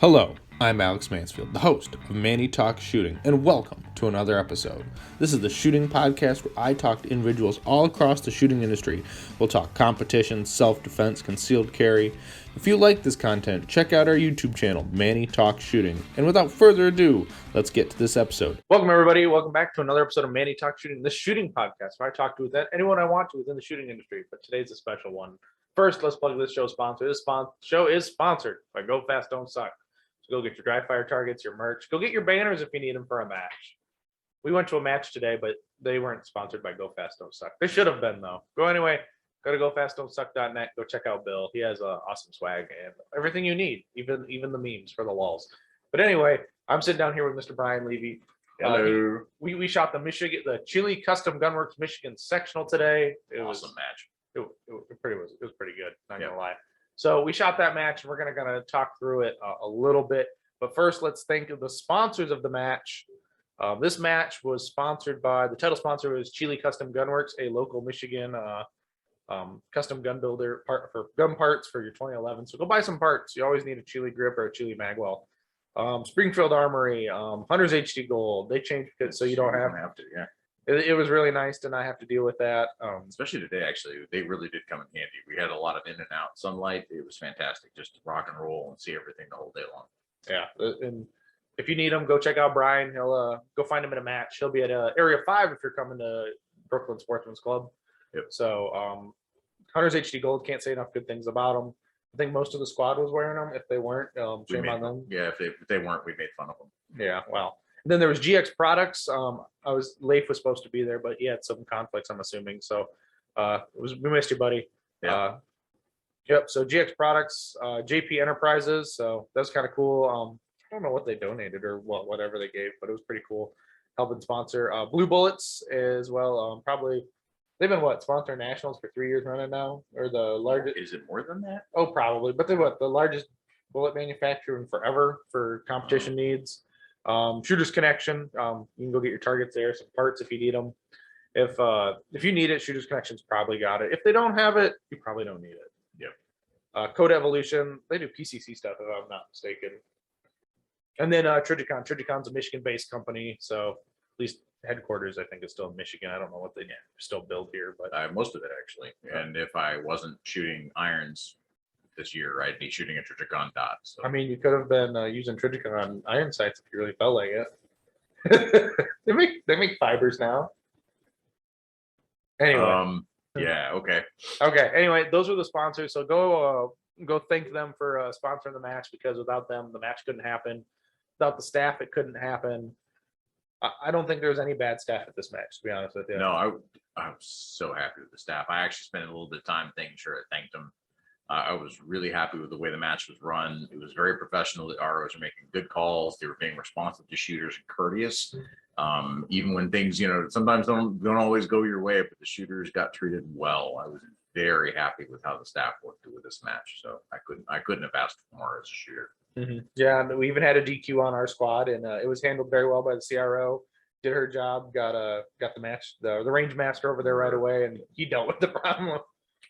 Hello, I'm Alex Mansfield, the host of Manny Talks Shooting, and welcome to another episode. This is the shooting podcast where I talk to individuals all across the shooting industry. We'll talk competition, self-defense, concealed carry. If you like this content, check out our YouTube channel, Manny Talks Shooting. And without further ado, let's get to this episode. Welcome, everybody. Welcome back to another episode of Manny Talks Shooting, the shooting podcast where I talk to anyone I want to within the shooting industry, but today's a special one. First, let's plug this show's sponsor. This show is sponsored by Go Fast, Don't Suck. So go get your dry fire targets, your merch. Go get your banners if you need them for a match. We went to a match today, but they weren't sponsored by Go Fast Don't Suck. They should have been, though. Go anyway. Go to gofastdon'tsuck.net. Go check out Bill. He has awesome swag and everything you need, even the memes for the lulls. But anyway, I'm sitting down here with Mr. Brian Levy. Hello. We shot the Chili Custom Gunworks Michigan Sectional today. It was Awesome match. It was pretty good. Not gonna lie. So we shot that match, and we're gonna talk through it a little bit. But first, let's think of the sponsors of the match. This match was sponsored by, the title sponsor was Chili Custom Gunworks, a local Michigan custom gun builder for gun parts for your 2011. So go buy some parts. You always need a Chili grip or a Chili magwell. Springfield Armory, Hunter's HD Gold. They changed it so you don't have to. Yeah. It was really nice to not have to deal with that. Especially today, actually, they really did come in handy. We had a lot of in and out sunlight. It was fantastic just to rock and roll and see everything the whole day long. Yeah, and if you need him, go check out Brian. He'll go find him in a match. He'll be at Area 5 if you're coming to Brooklyn Sportsman's Club. Yep. So Hunter's HD Gold, can't say enough good things about them. I think most of the squad was wearing them. If they weren't, shame on them. Yeah, if they weren't, we made fun of them. Yeah, well. Then there was GX Products. Leif was supposed to be there, but he had some conflicts, I'm assuming. So we missed you, buddy. Yeah. Yep. So GX Products, JP Enterprises. So that's kind of cool. I don't know what they donated or whatever they gave, but it was pretty cool. Helping sponsor Blue Bullets as well. Probably they've been sponsoring nationals for 3 years running now, or the largest. Is it more than that? Oh, probably. But they're the largest bullet manufacturer in forever for competition needs. Shooters Connection, you can go get your targets there, some parts if you need them. If you need it, Shooters Connection's probably got it. If they don't have it, you probably don't need it. Yep. Code Evolution, they do PCC stuff if I'm not mistaken. And then Trigicon's a Michigan-based company, so at least headquarters I think is still in Michigan. I don't know what they still build here, but most of it actually. And if I wasn't shooting irons this year, I'd be shooting a Trigicon dot. So I mean, you could have been using Trigicon iron sights if you really felt like it. they make fibers now. Anyway. Yeah. Okay. Okay. Anyway, those were the sponsors. So go thank them for sponsoring the match, because without them, the match couldn't happen. Without the staff, it couldn't happen. I don't think there was any bad staff at this match, to be honest with you. No, I was so happy with the staff. I actually spent a little bit of time thanking them. I was really happy with the way the match was run. It was very professional. The ROs were making good calls. They were being responsive to shooters and courteous. Even when things, sometimes don't always go your way, but the shooters got treated well. I was very happy with how the staff worked with this match. So I couldn't have asked for more as a shooter. Mm-hmm. Yeah, we even had a DQ on our squad, and it was handled very well by the CRO. Did her job. Got the match, the range master over there right away, and he dealt with the problem.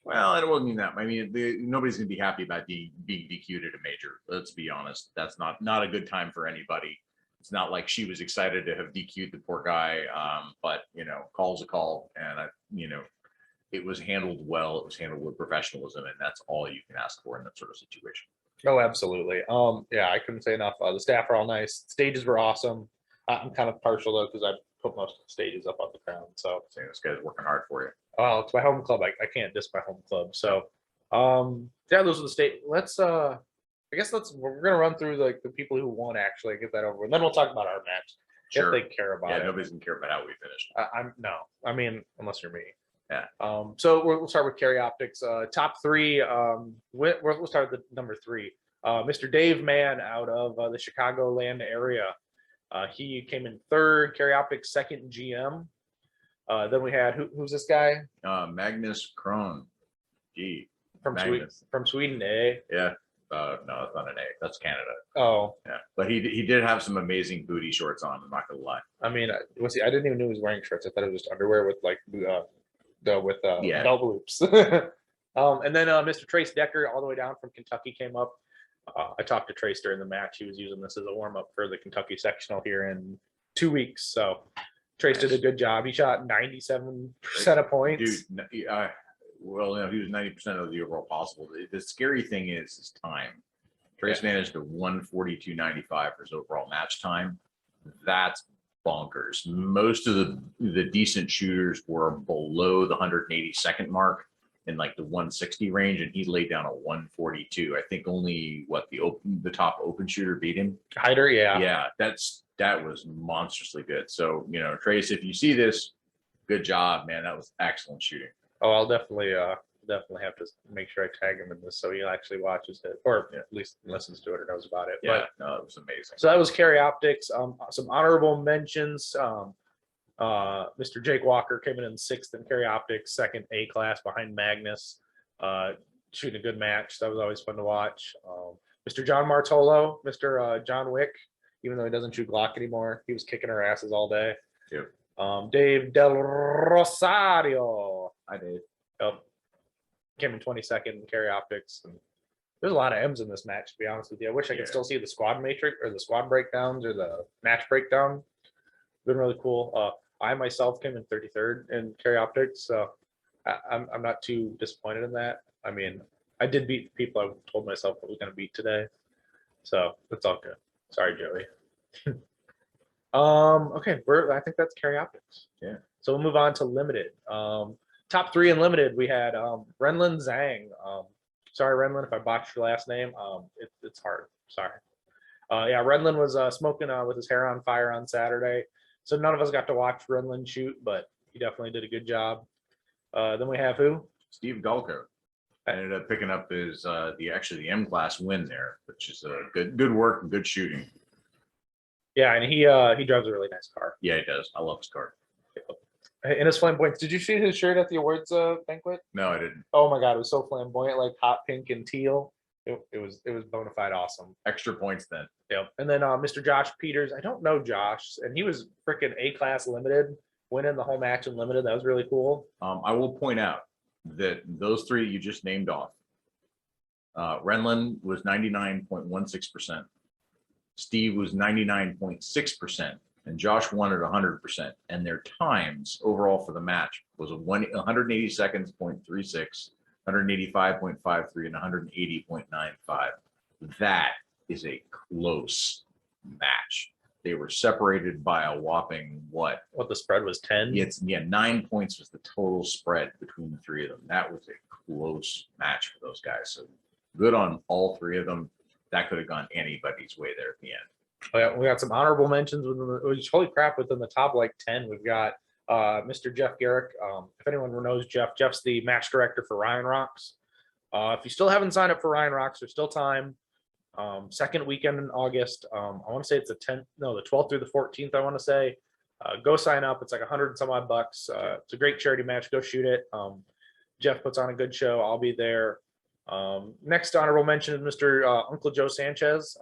Well, I don't mean that. I mean, nobody's going to be happy about being DQ'd at a major. Let's be honest. That's not a good time for anybody. It's not like she was excited to have DQ'd the poor guy. But call's a call, and it was handled well. It was handled with professionalism, and that's all you can ask for in that sort of situation. Oh, absolutely. Yeah, I couldn't say enough. The staff are all nice. Stages were awesome. I'm kind of partial though, because I put most of the stages up on the ground. So saying this guy's working hard for you. Oh, it's my home club. I can't diss my home club. So yeah, those are the state. We're gonna run through the people who won, actually get that over with. And then we'll talk about our match. Sure. If they care about it. Yeah, nobody's gonna care about how we finished. I mean, unless you're me. Yeah. So we'll start with Carry Optics. Top three. We'll start with the number 3. Mr. Dave Mann out of the Chicagoland area. He came in 3rd. Carry Optics 2nd GM. Then we had who's this guy? Magnus Krohn. Gee. From Sweden, eh? Yeah. No, that's not an A. That's Canada. Oh. Yeah. But he did have some amazing booty shorts on. I'm not gonna lie. I mean, I didn't even know he was wearing shorts. I thought it was just underwear with belt loops. And then Mr. Trace Decker, all the way down from Kentucky, came up. I talked to Trace during the match. He was using this as a warm up for the Kentucky sectional here in 2 weeks. So Trace did a good job. He shot 97% of points. Dude, he was 90% of the overall possible. The scary thing is his time. Trace managed a 142.95 for his overall match time. That's bonkers. Most of the decent shooters were below the 182nd mark in like the 160 range, and he laid down a 142. I think only the top open shooter beat him. Hyder, yeah. Yeah, that was monstrously good. So, Trace, if you see this, good job, man. That was excellent shooting. Oh, I'll definitely have to make sure I tag him in this so he actually watches it, or at least listens to it or knows about it. Yeah, no, it was amazing. So that was Carry Optics. Some honorable mentions. Mr. Jake Walker came in 6th in Carry Optics, 2nd A class behind Magnus, shooting a good match. That was always fun to watch. Mr. John Martolo, Mr. John Wick, even though he doesn't shoot Glock anymore, he was kicking our asses all day. Yep. Dave Del Rosario. Hi, Dave. Yep. Came in 22nd in Carry Optics. And there's a lot of M's in this match, to be honest with you. I wish I could still see the squad matrix or the squad breakdowns or the match breakdown. Been really cool. I myself came in 33rd in Carry Optics, so I'm not too disappointed in that. I mean, I did beat the people I told myself I was going to beat today, so that's all good. Sorry, Joey. Okay, I think that's Carry Optics. Yeah. So we'll move on to Limited. Top 3 in Limited, we had Renlin Zhang. Sorry, Renlin, if I botched your last name. It's hard. Sorry. Yeah, Renlin was smoking with his hair on fire on Saturday. So none of us got to watch Renlin shoot, but he definitely did a good job. Then we have who? Steve Galko. I ended up picking up his the M class win there, which is good work and good shooting. Yeah, and he drives a really nice car. Yeah, he does. I love his car. And his flamboyant. Did you see his shirt at the awards banquet? No, I didn't. Oh my God, it was so flamboyant, like hot pink and teal. It was bona fide awesome. Extra points then. Yep. And then Mr. Josh Peters. I don't know Josh, and he was freaking A class limited, winning the whole match in limited. That was really cool. I will point out that those 3 you just named off. Renlin was 99.16%. Steve was 99.6%, and Josh won at 100%. And their times overall for the match was 180 seconds, 0.36, 185.53, and 180.95. That is a close match. They were separated by a whopping what? What the spread was 10? 9 points was the total spread between the 3 of them. That was a close match for those guys. So good on all 3 of them. That could have gone anybody's way there at the end. We got some honorable mentions holy crap, within the top like 10. We've got Mr. Jeff Garrick. If anyone knows Jeff's the match director for Ryan Rocks. If you still haven't signed up for Ryan Rocks, there's still time. Second weekend in August. I want to say it's the 12th through the 14th. I want to say, go sign up. It's like $100 and some odd bucks. It's a great charity match. Go shoot it. Jeff puts on a good show. I'll be there. Next honorable mention is Mr. Uncle Joe Sanchez.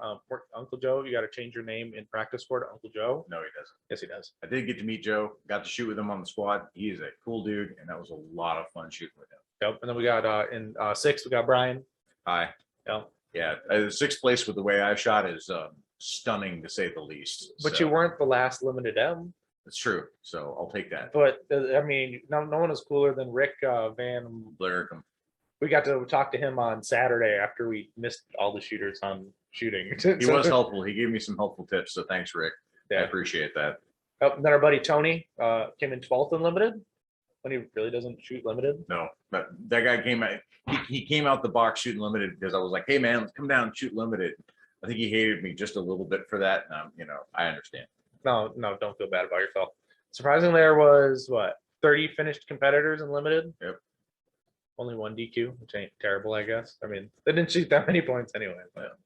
Uncle Joe, you got to change your name in practice for to Uncle Joe. No, he doesn't. Yes, he does. I did get to meet Joe. Got to shoot with him on the squad. He is a cool dude, and that was a lot of fun shooting with him. Yep. And then we got in 6th, we got Brian. Hi. Yep. Yeah, 6th place with the way I shot is stunning to say the least. But you weren't the last limited M. It's true, so I'll take that. But I mean, no one is cooler than Rick Van Blair. We got to talk to him on Saturday after we missed all the shooters on shooting. He was helpful. He gave me some helpful tips, so thanks, Rick. Yeah. I appreciate that. Oh, then our buddy Tony came in 12th in limited. When he really doesn't shoot limited. No, but that guy came out. He came out the box shooting limited because I was like, "Hey man, let's come down and shoot limited." I think he hated me just a little bit for that. I understand. No, don't feel bad about yourself. Surprisingly, there was 30 finished competitors in limited. Yep. Only 1 DQ, which ain't terrible, I guess. I mean, they didn't shoot that many points anyway. But.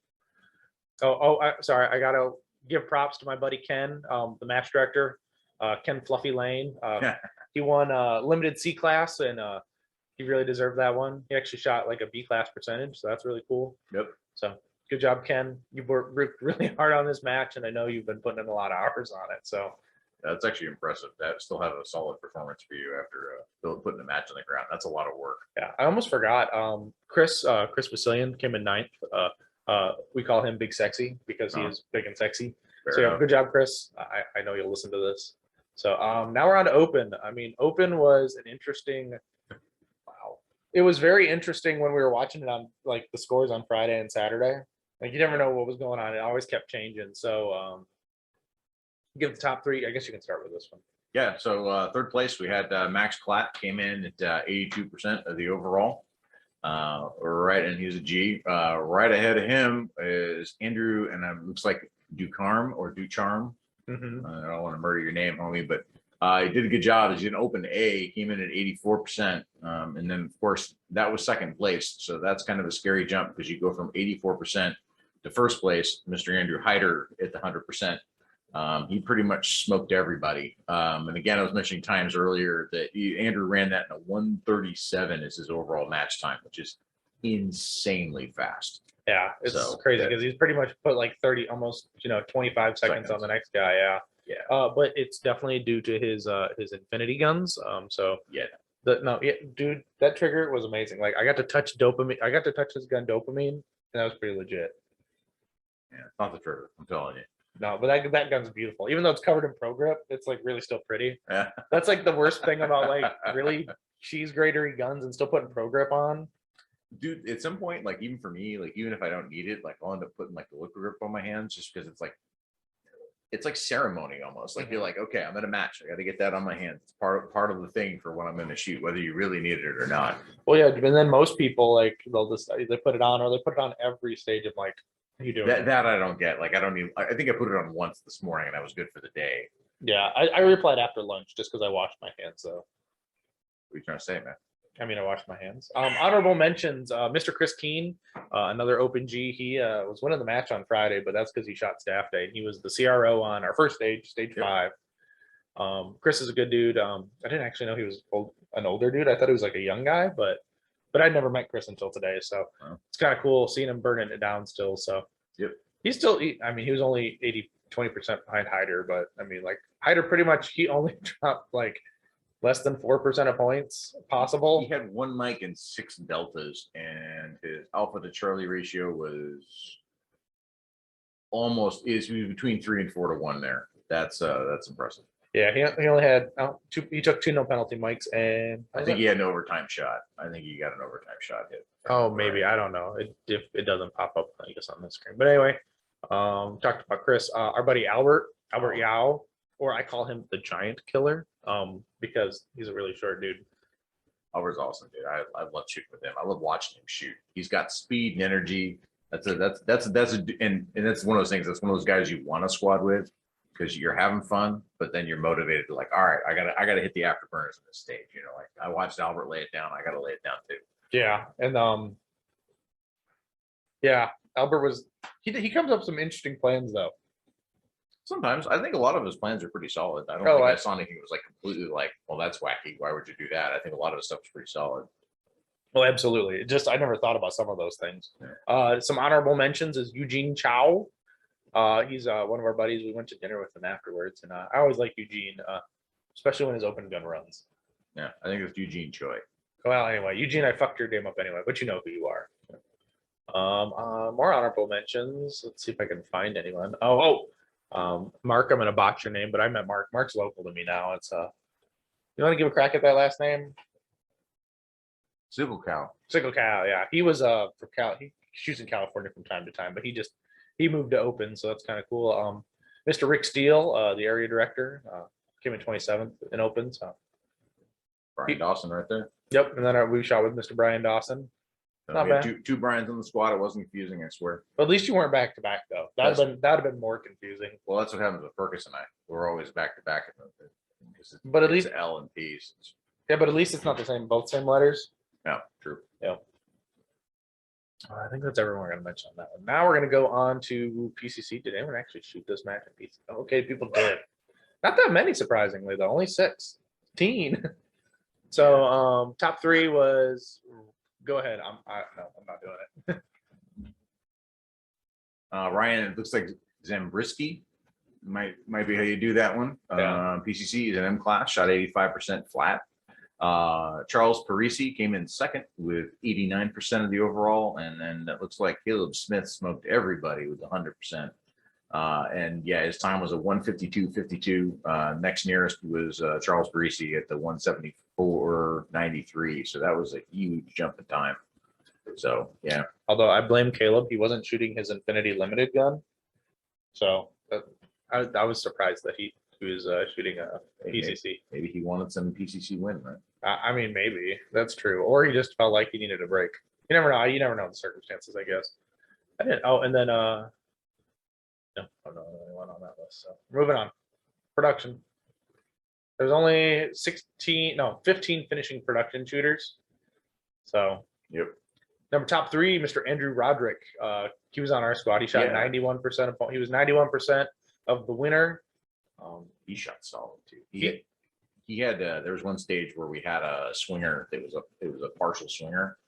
Sorry, I gotta give props to my buddy Ken, the match director, Ken Fluffy Lane. He won limited C class, and he really deserved that one. He actually shot like a B class percentage, so that's really cool. Yep. So good job, Ken. You worked really hard on this match, and I know you've been putting in a lot of hours on it. So that's actually impressive. That still have a solid performance for you after putting the match on the ground. That's a lot of work. Yeah, I almost forgot. Chris Vasilian came in 9th. We call him Big Sexy because he is big and sexy. Fair So yeah, enough. good job, Chris. I know you'll listen to this. So now we're on to Open. I mean, Open was an interesting. Wow, it was very interesting when we were watching it on like the scores on Friday and Saturday. Like you never know what was going on. It always kept changing. So give the top three. I guess you can start with this one. Yeah, so third place, we had Max Klatt came in at 82% of the overall. Right, and he's a G. Right ahead of him is Andrew, and it looks like Ducharme or Ducharme. Mm-hmm. I don't want to murder your name, homie, but he did a good job. He's an open A, came in at 84%. And then, of course, that was second place. So that's kind of a scary jump because you go from 84% to first place, Mr. Andrew Hyder at the 100%. He pretty much smoked everybody. And again, I was mentioning times earlier that Andrew ran that in a 1:37 as his overall match time, which is insanely fast. Yeah, it's So, crazy that- because he's pretty much put like 30, almost 25 seconds on the next guy. Yeah, Yeah. but it's definitely due to his infinity guns. So Yeah. dude, that trigger was amazing. Like I got to touch dopamine. I got to touch his gun dopamine, and that was pretty legit. Yeah, it's not the trigger, I'm telling you. No, but that gun's beautiful. Even though it's covered in pro grip, it's like really still pretty. Yeah. That's like the worst thing about like really cheese gratery guns and still putting pro grip on. Dude, at some point, like even for me, like even if I don't need it, like I'll end up putting like the liquid grip on my hands just because it's like ceremony almost. Like you're like, okay, I'm at a match. I got to get that on my hands. It's part of the thing for when I'm going to shoot, whether you really need it or not. Well, yeah, and then most people like they'll just they put it on or they put it on every stage of like you do That I don't get. Like I don't need. I think I put it on once this morning and I was good for the day. Yeah, I replied after lunch just because I washed my hands. So What are you trying to say, man? I mean, I washed my hands. Honorable mentions: Mr. Chris Keene, another Open G. He was winning the match on Friday, but that's because he shot staff day. He was the CRO on our first stage, stage 5. Chris is a good dude. I didn't actually know he was an older dude. I thought he was like a young guy, but I'd never met Chris until today. So it's kind of cool seeing him burning it down still. So he's still. I mean, he was only 20% behind Hyder, but I mean, like Hyder pretty much he only dropped like less than 4% of points possible. He had 1 mic and 6 deltas, and his alpha to Charlie ratio was between 3 and 4 to 1 there. That's impressive. Yeah, he only had 2. He took 2 no penalty mics, and I think he had an overtime shot. I think he got an overtime shot hit. Oh, maybe I don't know. It doesn't pop up, I guess, on the screen. But anyway, talked about Chris. Our buddy Albert Yao, or I call him the Giant Killer, because he's a really short dude. Albert's awesome, dude. I love shooting with him. I love watching him shoot. He's got speed and energy. And that's one of those things. That's one of those guys you want to squad with because you're having fun, but then you're motivated to like, all right, I gotta hit the afterburners in this stage. You know, like I watched Albert lay it down. I gotta lay it down too. Yeah, and yeah, Albert was he comes up with some interesting plans though. Sometimes I think a lot of his plans are pretty solid. I don't think I saw anything that was like completely like, well, that's wacky. Why would you do that? I think a lot of his stuff is pretty solid. Well, absolutely. Just I never thought about some of those things. Some honorable mentions is Eugene Chow. He's one of our buddies. We went to dinner with him afterwards, and I always like Eugene, especially when his open gun runs. Yeah, I think it's Eugene Choi. Well, anyway, Eugene, I fucked your name up anyway, but you know who you are. More honorable mentions. Let's see if I can find anyone. Mark, I'm gonna botch your name, but I met Mark. Mark's local to me now. It's you want to give a crack at that last name? Sickle Cow. Yeah. He was from Cal. He shoots in California from time to time, but he moved to Open, so that's kind of cool. Mr. Rick Steele, the area director, came in 27th in Open. So Brian Dawson right there. Yep, and then we shot with Mr. Brian Dawson. Not we had bad. two Brians on the squad. It wasn't confusing, I swear. But at least you weren't back to back though. That'd have been more confusing. Well, that's what happens with Perkins and I. We're always back to back. But at least L and P's. Yeah, but at least it's not the same, both same letters. Yeah, true. Yeah. I think that's everyone we're going to mention on that one. Now we're going to go on to PCC. Did anyone actually shoot this match at PCC? Okay, people did. Not that many, surprisingly, though. Only 16. So top 3 was. Go ahead. I'm not doing it. Ryan, it looks like Zambrisky might be how you do that one. Yeah. PCC is an M class, shot 85% flat. Charles Parisi came in second with 89% of the overall, and then it looks like Caleb Smith smoked everybody with 100%. And yeah, his time was a 152.52. Next nearest was Charles Parisi at the 174.93. So that was a huge jump in time. So yeah. Although I blame Caleb, he wasn't shooting his Infinity Limited gun, so I was surprised that he was shooting a PCC. Maybe he wanted some PCC win, right? I mean, maybe that's true, or he just felt like he needed a break. You never know. You never know the circumstances, I guess. I didn't. Oh, and then no, I'm not the only one on that list. So moving on. Production. There's only 15 finishing production shooters. So yep. Number top 3, Mr. Andrew Roderick. He was on our squad. He shot 91% of. He was 91% of the winner. He shot solid too. He had there was one stage where we had a swinger that was a partial swinger,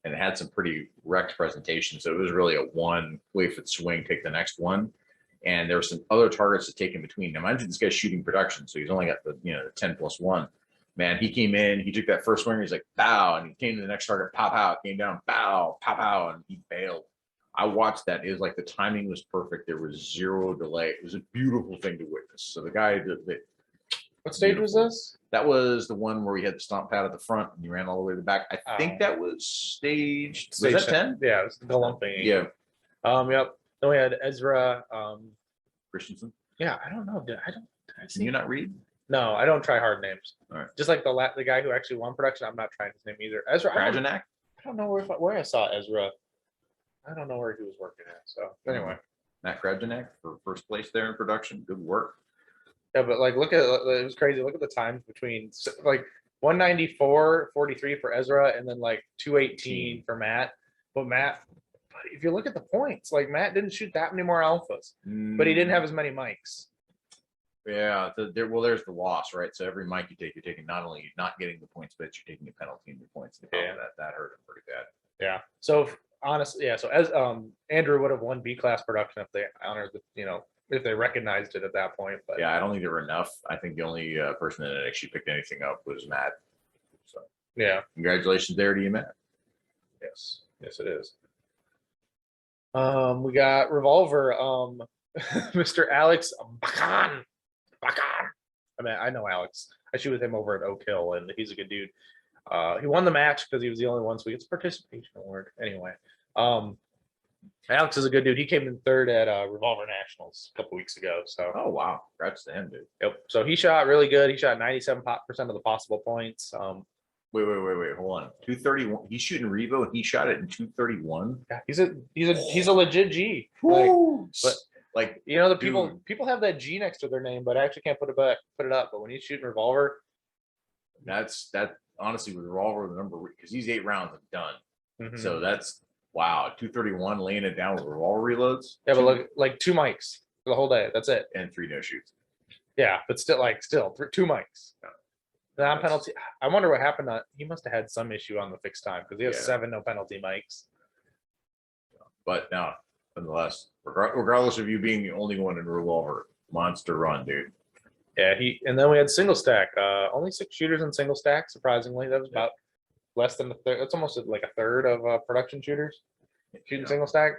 and it had some pretty wrecked presentation. So it was really a one wait for the swing, take the next one, and there were some other targets to take in between. Now, mind you, this guy's shooting production, so he's only got the the 10+1. Man, he came in, he took that first swinger, he's like, pow, and he came to the next target, pow, pow, came down, pow, pow, pow, and he bailed. I watched that. It was like the timing was perfect. There was zero delay. It was a beautiful thing to witness. So the guy what stage was this? That was the one where we had the stomp pad at the front and you ran all the way to the back. I think that was stage 10. Yeah, it was the lumping. Yeah. Yep. Then we had Ezra Christensen. Yeah, I don't know. Did I see? Can you not read? No, I don't try hard names. All right. Just like the guy who actually won production, I'm not trying his name either. Ezra. Krajanak? I don't know where I saw Ezra. I don't know where he was working at. So anyway, Matt Krajanak for first place there in production. Good work. Yeah, but like, look at it was crazy. Look at the times between like 194.43 for Ezra and then like 218 for Matt. But if you look at the points, like Matt didn't shoot that many more alphas, but he didn't have as many mics. Yeah, there's the loss, right? So every mic you take, you're taking not only not getting the points, but you're taking a penalty in your points. Yeah, that hurt him pretty bad. Yeah. So honestly, yeah. So as Andrew would have won B class production if they honored the, if they recognized it at that point. But yeah, I don't think there were enough. I think the only person that actually picked anything up was Matt. So yeah, congratulations there to you, Matt. Yes, it is. We got Revolver, Mr. Alex Bacan. I mean, I know Alex. I shoot with him over at Oak Hill, and he's a good dude. He won the match because he was the only one, so he gets a participation award. Anyway, Alex is a good dude. He came in third at Revolver Nationals a couple weeks ago. So oh wow, congrats to him, dude. Yep. So he shot really good. He shot 97% of the possible points. Wait, hold on. 231. He's shooting Revo, and he shot it in 231. Yeah, he's a legit G. Like the people have that G next to their name, but I actually can't put it up. But when he's shooting Revolver, that honestly with Revolver the number, because he's 8 rounds and done. Mm-hmm. So that's wow, 231 laying it down with Revolver reloads. Yeah, but look, like 2 mics for the whole day. That's it. And 3 no shoots. Yeah, but still 2 mics. Yeah. Non-penalty. I wonder what happened. He must have had some issue on the fixed time because he has 7 no penalty mics. But now, nonetheless, regardless of you being the only one in Revolver, monster run, dude. Yeah, and then we had single stack. Only 6 shooters in single stack. Surprisingly, that was about less than a third. That's almost like a third of production shooters shooting single stack.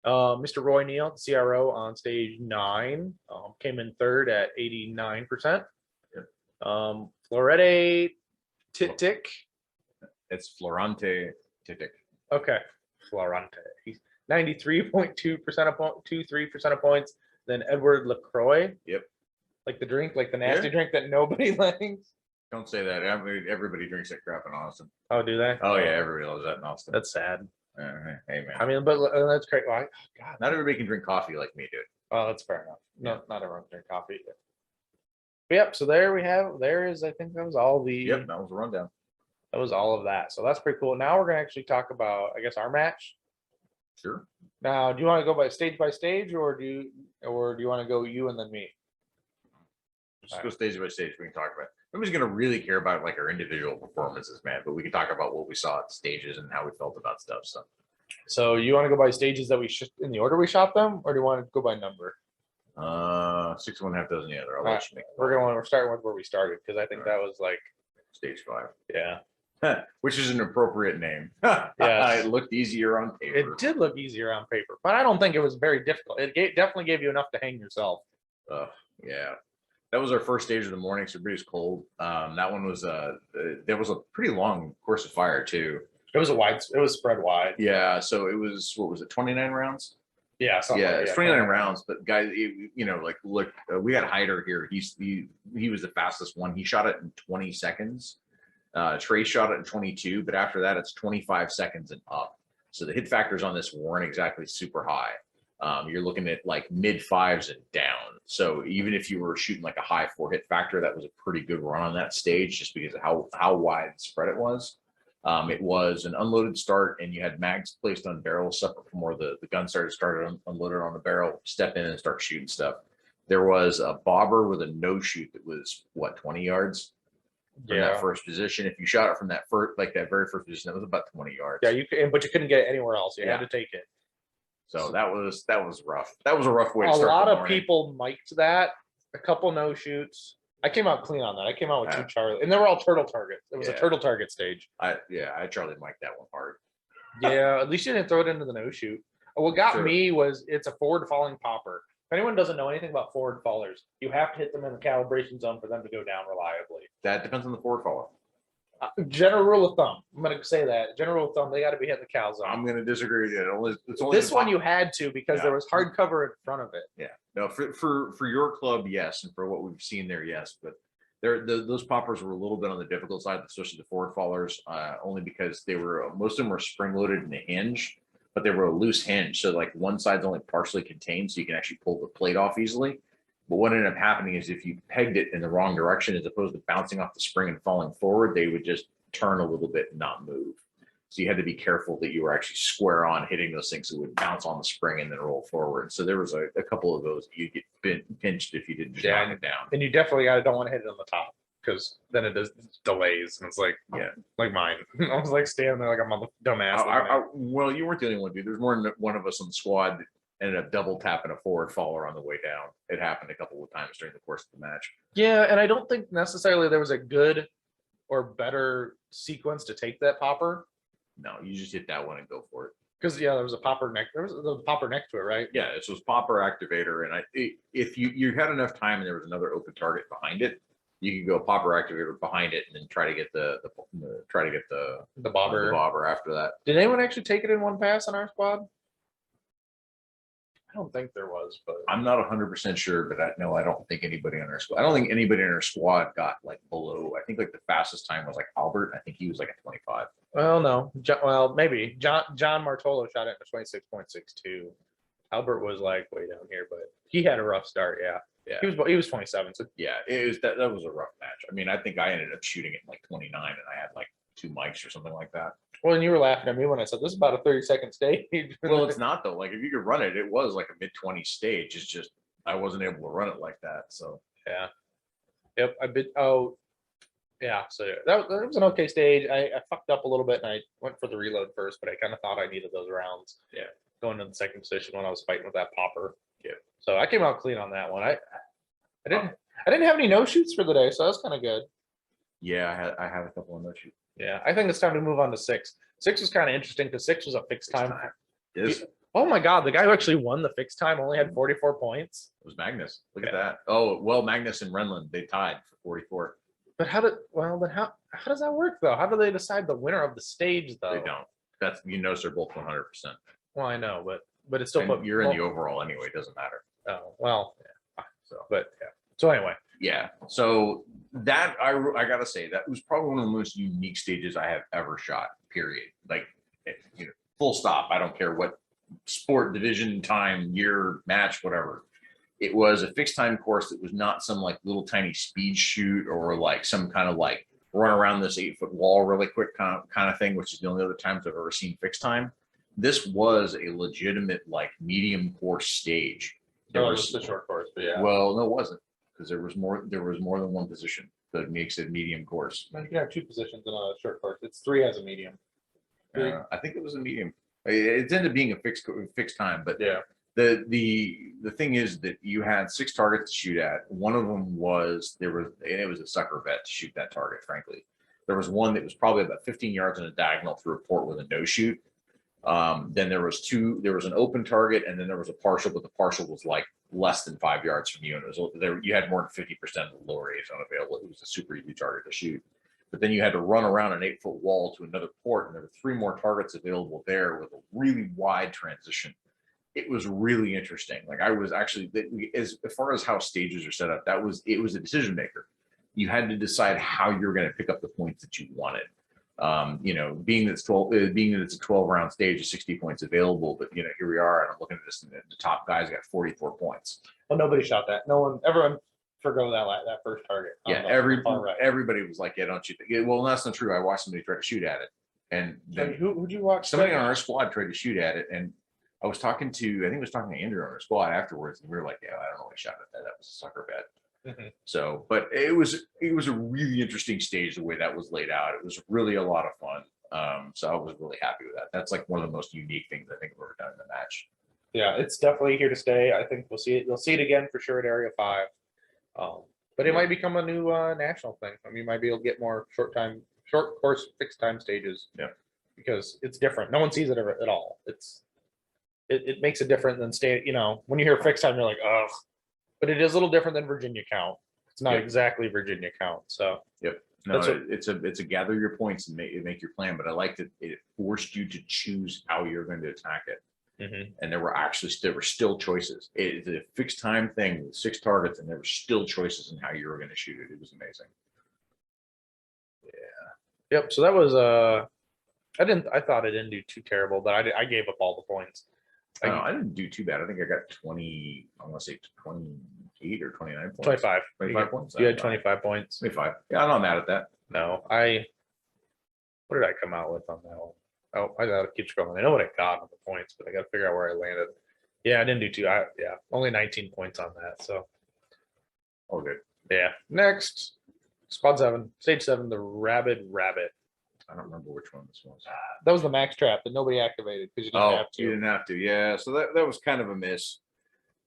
Mr. Roy Neal, the CRO on stage 9, came in third at 89%. Florete Titik. It's Florante Titik. Okay, Florante. He's 93.2% of 23% of points. Then Edward LaCroix. Yep. Like the drink, like the nasty drink that nobody likes. Don't say that. Everybody drinks that crap in Austin. Oh, do they? Oh yeah, everybody loves that in Austin. That's sad. Hey man. I mean, but that's great. Well, God, not everybody can drink coffee like me, dude. Oh, that's fair enough. No, not everyone can drink coffee. Yep. So I think that was all the. Yep, that was a rundown. That was all of that. So that's pretty cool. Now we're gonna actually talk about, I guess, our match. Sure. Now, do you want to go by stage, or do you want to go you and then me? Just go stage by stage. We can talk about it. Nobody's gonna really care about like our individual performances, man. But we can talk about what we saw at stages and how we felt about stuff. So you want to go by stages that in the order we shot them, or do you want to go by number? 6 1/2 dozen the other. I'll let you make. We're starting with where we started because I think that was like Stage 5. Yeah. Which is an appropriate name. Yes. It looked easier on paper. It did look easier on paper, but I don't think it was very difficult. Definitely gave you enough to hang yourself. Yeah. That was our first stage of the morning, so it was cold. That one was there was a pretty long course of fire too. It was spread wide. Yeah, so it was, what was it, 29 rounds? Yeah, Yeah, it's 29 rounds. But guys, like, look, we had Hyder here. He was the fastest one. He shot it in 20 seconds. Trey shot it in 22, but after that, it's 25 seconds and up. So the hit factors on this weren't exactly super high. You're looking at like mid 5s and down. So even if you were shooting like a high 4 hit factor, that was a pretty good run on that stage, just because of how wide spread it was. It was an unloaded start, and you had mags placed on barrels separate from where the gun started unloaded on the barrel. Step in and start shooting stuff. There was a bobber with a no shoot that was what, 20 yards from that first position. If you shot it from that very first position, that was about 20 yards. Yeah, but you couldn't get it anywhere else. You had to take it. So that was rough. That was a rough way to start. A lot of people mic'd that. A couple no shoots. I came out clean on that. I came out with 2 Charlie, and they were all turtle targets. It was a turtle target stage. I Charlie mic'd that one hard. Yeah, at least you didn't throw it into the no shoot. What got me was it's a forward falling popper. If anyone doesn't know anything about forward fallers, you have to hit them in the calibration zone for them to go down reliably. That depends on the forward faller. General rule of thumb. I'm going to say that. General rule of thumb, they got to be hitting the cal zone. I'm going to disagree with you. It's only this one you had to, because there was hard cover in front of it. Yeah. No, for your club, yes, and for what we've seen there, yes, but those poppers were a little bit on the difficult side, especially the forward fallers, only because most of them were spring loaded in the hinge, but they were a loose hinge, so like one side's only partially contained, so you can actually pull the plate off easily. But what ended up happening is, if you pegged it in the wrong direction, as opposed to bouncing off the spring and falling forward, they would just turn a little bit and not move. So you had to be careful that you were actually square on hitting those things that would bounce on the spring and then roll forward. So there was a couple of those you'd get pinched if you didn't just knock it down. And you definitely don't want to hit it on the top, because then it does delays, and it's like, like mine. I was like standing there like I'm on the dumbass. Well, you weren't the only one, dude. There's more than one of us on the squad that ended up double tapping a forward faller on the way down. It happened a couple of times during the course of the match. Yeah, and I don't think necessarily there was a good or better sequence to take that popper. No, you just hit that one and go for it. Because there was a popper next. There was a popper next to it, right? Yeah, it was popper activator, and if you had enough time and there was another open target behind it, you could go popper activator behind it and then try to get the bobber after that. Did anyone actually take it in one pass on our squad? I don't think there was, but I'm not 100% sure. But I don't think anybody on our squad. I don't think anybody in our squad got like below. I think like the fastest time was like Albert. I think he was like a 25. Well, no. Maybe John Martolo shot it in 26.62. Albert was like way down here, but he had a rough start. Yeah. He was 27. So yeah, it was that was a rough match. I mean, I think I ended up shooting it like 29, and I had like 2 mics or something like that. Well, and you were laughing at me when I said this is about a 30-second stage. Well, it's not though. Like if you could run it, it was like a mid-20 stage. It's just I wasn't able to run it like that. So yeah. Yep. Yeah. So that was an okay stage. I fucked up a little bit, and I went for the reload first, but I kind of thought I needed those rounds. Yeah. Going to the second position when I was fighting with that popper. Yeah. So I came out clean on that one. I didn't have any no shoots for the day, so that's kind of good. Yeah, I had a couple of no shoots. Yeah, I think it's time to move on to 6. 6 was kind of interesting because 6 was a fixed time. Oh my God, the guy who actually won the fixed time only had 44 points. It was Magnus. Look at that. Oh, well, Magnus and Renlund, they tied for 44. But how does that work though? How do they decide the winner of the stage though? They don't. They're both 100%. Well, I know, but it's still you're in the overall anyway. It doesn't matter. Oh well, yeah. So anyway. Yeah. So that I gotta say that was probably one of the most unique stages I have ever shot. Period. Like, full stop. I don't care what sport, division, time, year, match, whatever. It was a fixed time course that was not some like little tiny speed shoot or like some kind of like run around this 8-foot wall really quick kind of thing, which is the only other times I've ever seen fixed time. This was a legitimate like medium course stage. It was the short course, but yeah. Well, no, it wasn't, because there was more than one position that makes it medium course. You can have 2 positions in a short course. It's 3 as a medium. I think it was a medium. It ended up being a fixed time, but yeah. The thing is that you had 6 targets to shoot at. One of them was it was a sucker bet to shoot that target, frankly. There was one that was probably about 15 yards in a diagonal through a port with a no shoot. Then there was an open target, and then there was a partial, but the partial was like less than 5 yards from you. And it was there, you had more than 50% of the lower A's unavailable. It was a super easy target to shoot. But then you had to run around an 8-foot wall to another port, and there were 3 more targets available there with a really wide transition. It was really interesting. Like I was actually, as far as how stages are set up, it was a decision maker. You had to decide how you're going to pick up the points that you wanted. Being that it's a 12-round stage, 60 points available, but here we are, and I'm looking at this, and the top guys got 44 points. Well, nobody shot that. Everyone forgo that first target. Yeah, everybody was like, "Yeah, don't shoot that." Yeah, well, that's not true. I watched somebody try to shoot at it, and then who'd you watch? Somebody on our squad tried to shoot at it, and I think I was talking to Andrew on our squad afterwards, and we were like, "Yeah, I don't know what he shot at that. That was a sucker bet." Mm-hmm. So, but it was a really interesting stage the way that was laid out. It was really a lot of fun. So I was really happy with that. That's like one of the most unique things I think we've ever done in the match. Yeah, it's definitely here to stay. I think we'll see it. You'll see it again for sure at Area 5. But it might become a new national thing. I mean, you might be able to get more short course, fixed time stages. Yeah, because it's different. No one sees it ever at all. It makes it different than when you hear fixed time, you're like, ugh. But it is a little different than Virginia count. It's not exactly Virginia count. So yep. No, it's a gather your points and make your plan. But I liked it. It forced you to choose how you're going to attack it. Mm-hmm. And there were still choices. It's a fixed time thing with 6 targets, and there were still choices in how you were going to shoot it. It was amazing. Yeah. Yep. So that was I thought I didn't do too terrible, but I gave up all the points. I didn't do too bad. I think I got 20. I want to say 28 or 29 points. 25. 25 points. You had 25 points. 25. Yeah, I'm not mad at that. No, what did I come out with on that one? Oh, I gotta keep scrolling. I know what I got on the points, but I gotta figure out where I landed. Yeah, I didn't do too. Only 19 points on that. So, all good. Yeah. Next, squad 7, stage 7, the Rabid Rabbit. I don't remember which one this was. That was the max trap that nobody activated because you didn't have to. You didn't have to. Yeah. So that was kind of a miss.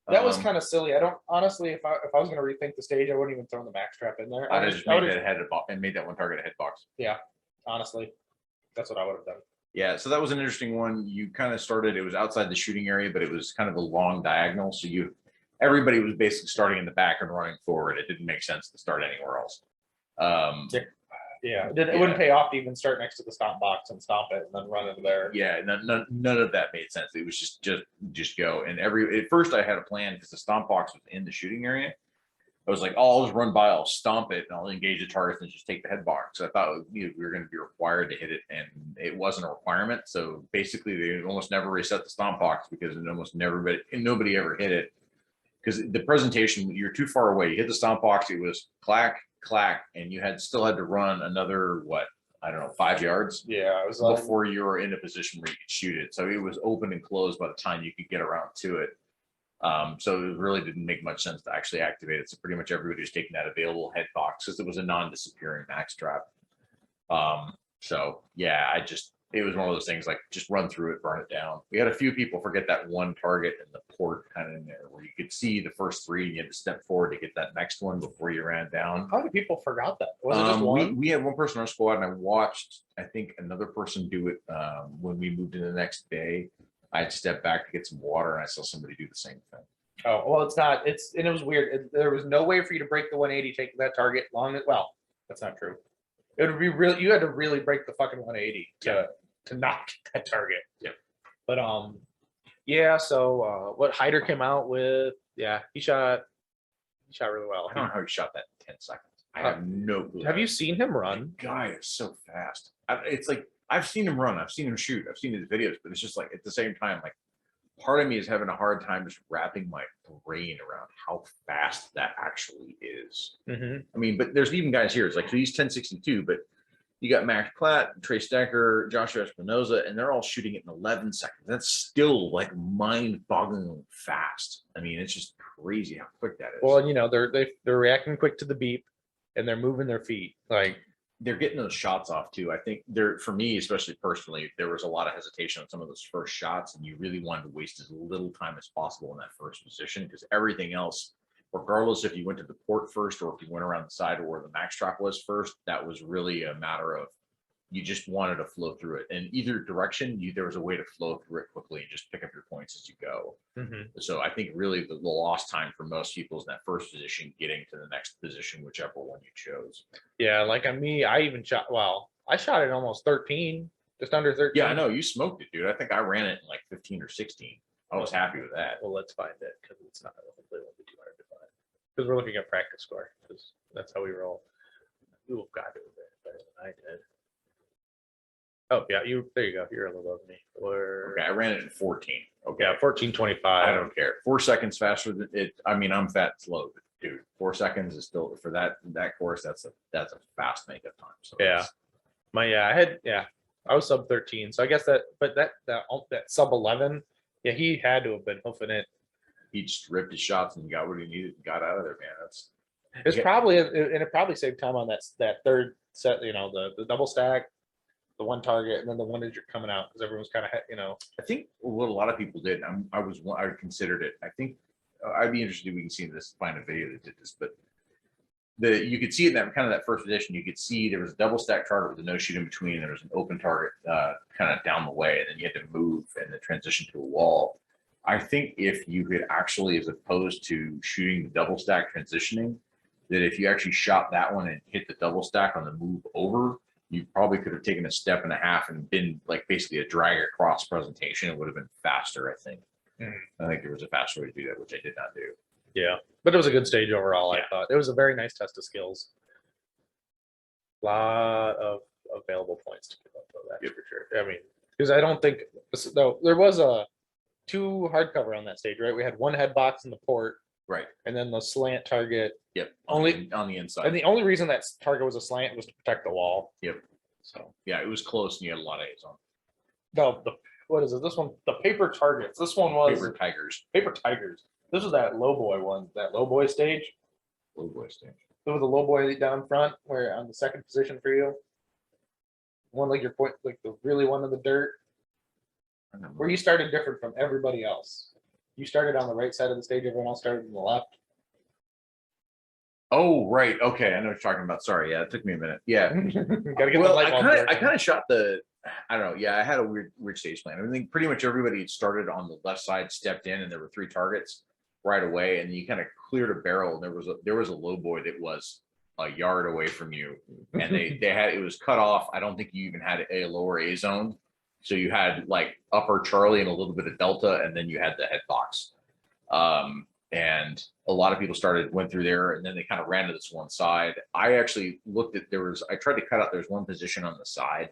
That was kind of silly. I don't honestly. If I was going to rethink the stage, I wouldn't even throw the max trap in there. I just made that head and made that one target a head box. Yeah. Honestly, that's what I would have done. Yeah, so that was an interesting one. You kind of started, it was outside the shooting area, but it was kind of a long diagonal. So everybody was basically starting in the back and running forward. It didn't make sense to start anywhere else. It wouldn't pay off to even start next to the stomp box and stomp it and then run into there. Yeah, none of that made sense. It was just go. And at first I had a plan because the stomp box was in the shooting area. I was like, I'll just run by, I'll stomp it, and I'll engage the targets and just take the head box. So I thought we were going to be required to hit it, and it wasn't a requirement. So basically, they almost never reset the stomp box because nobody ever hit it. Because the presentation, you're too far away. You hit the stomp box, it was clack, clack, and you still had to run another 5 yards. Yeah, it was before you were in a position where you could shoot it. So it was open and closed by the time you could get around to it. So it really didn't make much sense to actually activate it. So pretty much everybody was taking that available head box because it was a non-disappearing max trap. So yeah, it was one of those things like just run through it, burn it down. We had a few people forget that one target in the port kind of in there where you could see the first 3 and you had to step forward to get that next one before you ran down. How many people forgot that? Was it just one? We had one person on our squad, and I watched, I think, another person do it when we moved in the next day. I had stepped back to get some water, and I saw somebody do the same thing. Oh, well, it's not. And it was weird. There was no way for you to break the 180 taking that target well, that's not true. It would be real. You had to really break the fucking 180 to not get that target. Yeah. But so what Hyder came out with, he shot really well. I don't know how he shot that in 10 seconds. I have no clue. Have you seen him run? The guy is so fast. It's like I've seen him run, I've seen him shoot, I've seen his videos, but it's just like at the same time, like part of me is having a hard time just wrapping my brain around how fast that actually is. Mm-hmm. I mean, but there's even guys here. It's like, so he's 1062, but you got Max Platt, Trey Stecker, Joshua Espinoza, and they're all shooting it in 11 seconds. That's still like mind-bogglingly fast. I mean, it's just crazy how quick that is. Well, they're reacting quick to the beep, and they're moving their feet. Like they're getting those shots off too. I think for me, especially personally, there was a lot of hesitation on some of those first shots, and you really wanted to waste as little time as possible in that first position because everything else regardless if you went to the port first or if you went around the side or where the max track was first, that was really a matter of you just wanted to flow through it. In either direction, there was a way to flow through it quickly and just pick up your points as you go. So I think really the lost time for most people is that first position getting to the next position, whichever one you chose. Yeah, like on me, I even shot. Well, I shot it almost 13, just under 13. Yeah, I know you smoked it, dude. I think I ran it in like 15 or 16. I was happy with that. Well, let's find it because it's not hopefully it won't be too hard to find. Because we're looking at practice score because that's how we roll. You got it better than I did. Oh yeah, there you go. You're a little above me. Okay, I ran it in 14. Okay, Yeah, 14:25. I don't care. 4 seconds faster than it. I mean, I'm fat and slow, but dude. 4 seconds is still for that course. That's a fast makeup time. So yeah, I was sub 13. So I guess that sub 11. Yeah, he had to have been hoofing it. He just ripped his shots and got what he needed and got out of there, man. It probably saved time on that third set. You know, the double stack, the one target, and then the one that you're coming out because everyone's kind of I think what a lot of people did. I considered it. I think I'd be interested if we can see this, find a video that did this, but you could see in that kind of that first edition, you could see there was a double stack target with a no shoot in between. There was an open target kind of down the way, and then you had to move and then transition to a wall. I think if you could actually, as opposed to shooting the double stack transitioning, that if you actually shot that one and hit the double stack on the move over, you probably could have taken a step and a half and been like basically a drag across presentation. It would have been faster, I think. I think there was a faster way to do that, which I did not do. Yeah, but it was a good stage overall. Yeah. I thought it was a very nice test of skills. A lot of available points to give up for that for sure. I mean, because I don't think though there was a 2 hardcover on that stage, right? We had 1 head box in the port, right, and then the slant target. Yep, only on the inside. And the only reason that target was a slant was to protect the wall. Yep. So yeah, it was close, and you had a lot of A's on. No, what is it? This one, the paper targets. This one was Paper Tigers. Paper Tigers. This was that low boy one, that low boy stage. Low boy stage. There was a low boy down front, where on the second position for you. One like your point, like the really one in the dirt, where you started different from everybody else. You started on the right side of the stage. Everyone else started on the left. Oh, right. Okay, I know what you're talking about. Sorry, yeah, it took me a minute. Yeah. Gotta get Well, the light bulb I kind of shot I don't know. Yeah, I had a weird stage plan. I think pretty much everybody started on the left side, stepped in, and there were 3 targets right away, and you kind of cleared a barrel. And there was a low boy that was a yard away from you, and it was cut off. I don't think you even had a lower A zone, so you had like upper Charlie and a little bit of Delta, and then you had the head box. And a lot of people went through there, and then they kind of ran to this one side. I actually looked at I tried to cut out. There's one position on the side,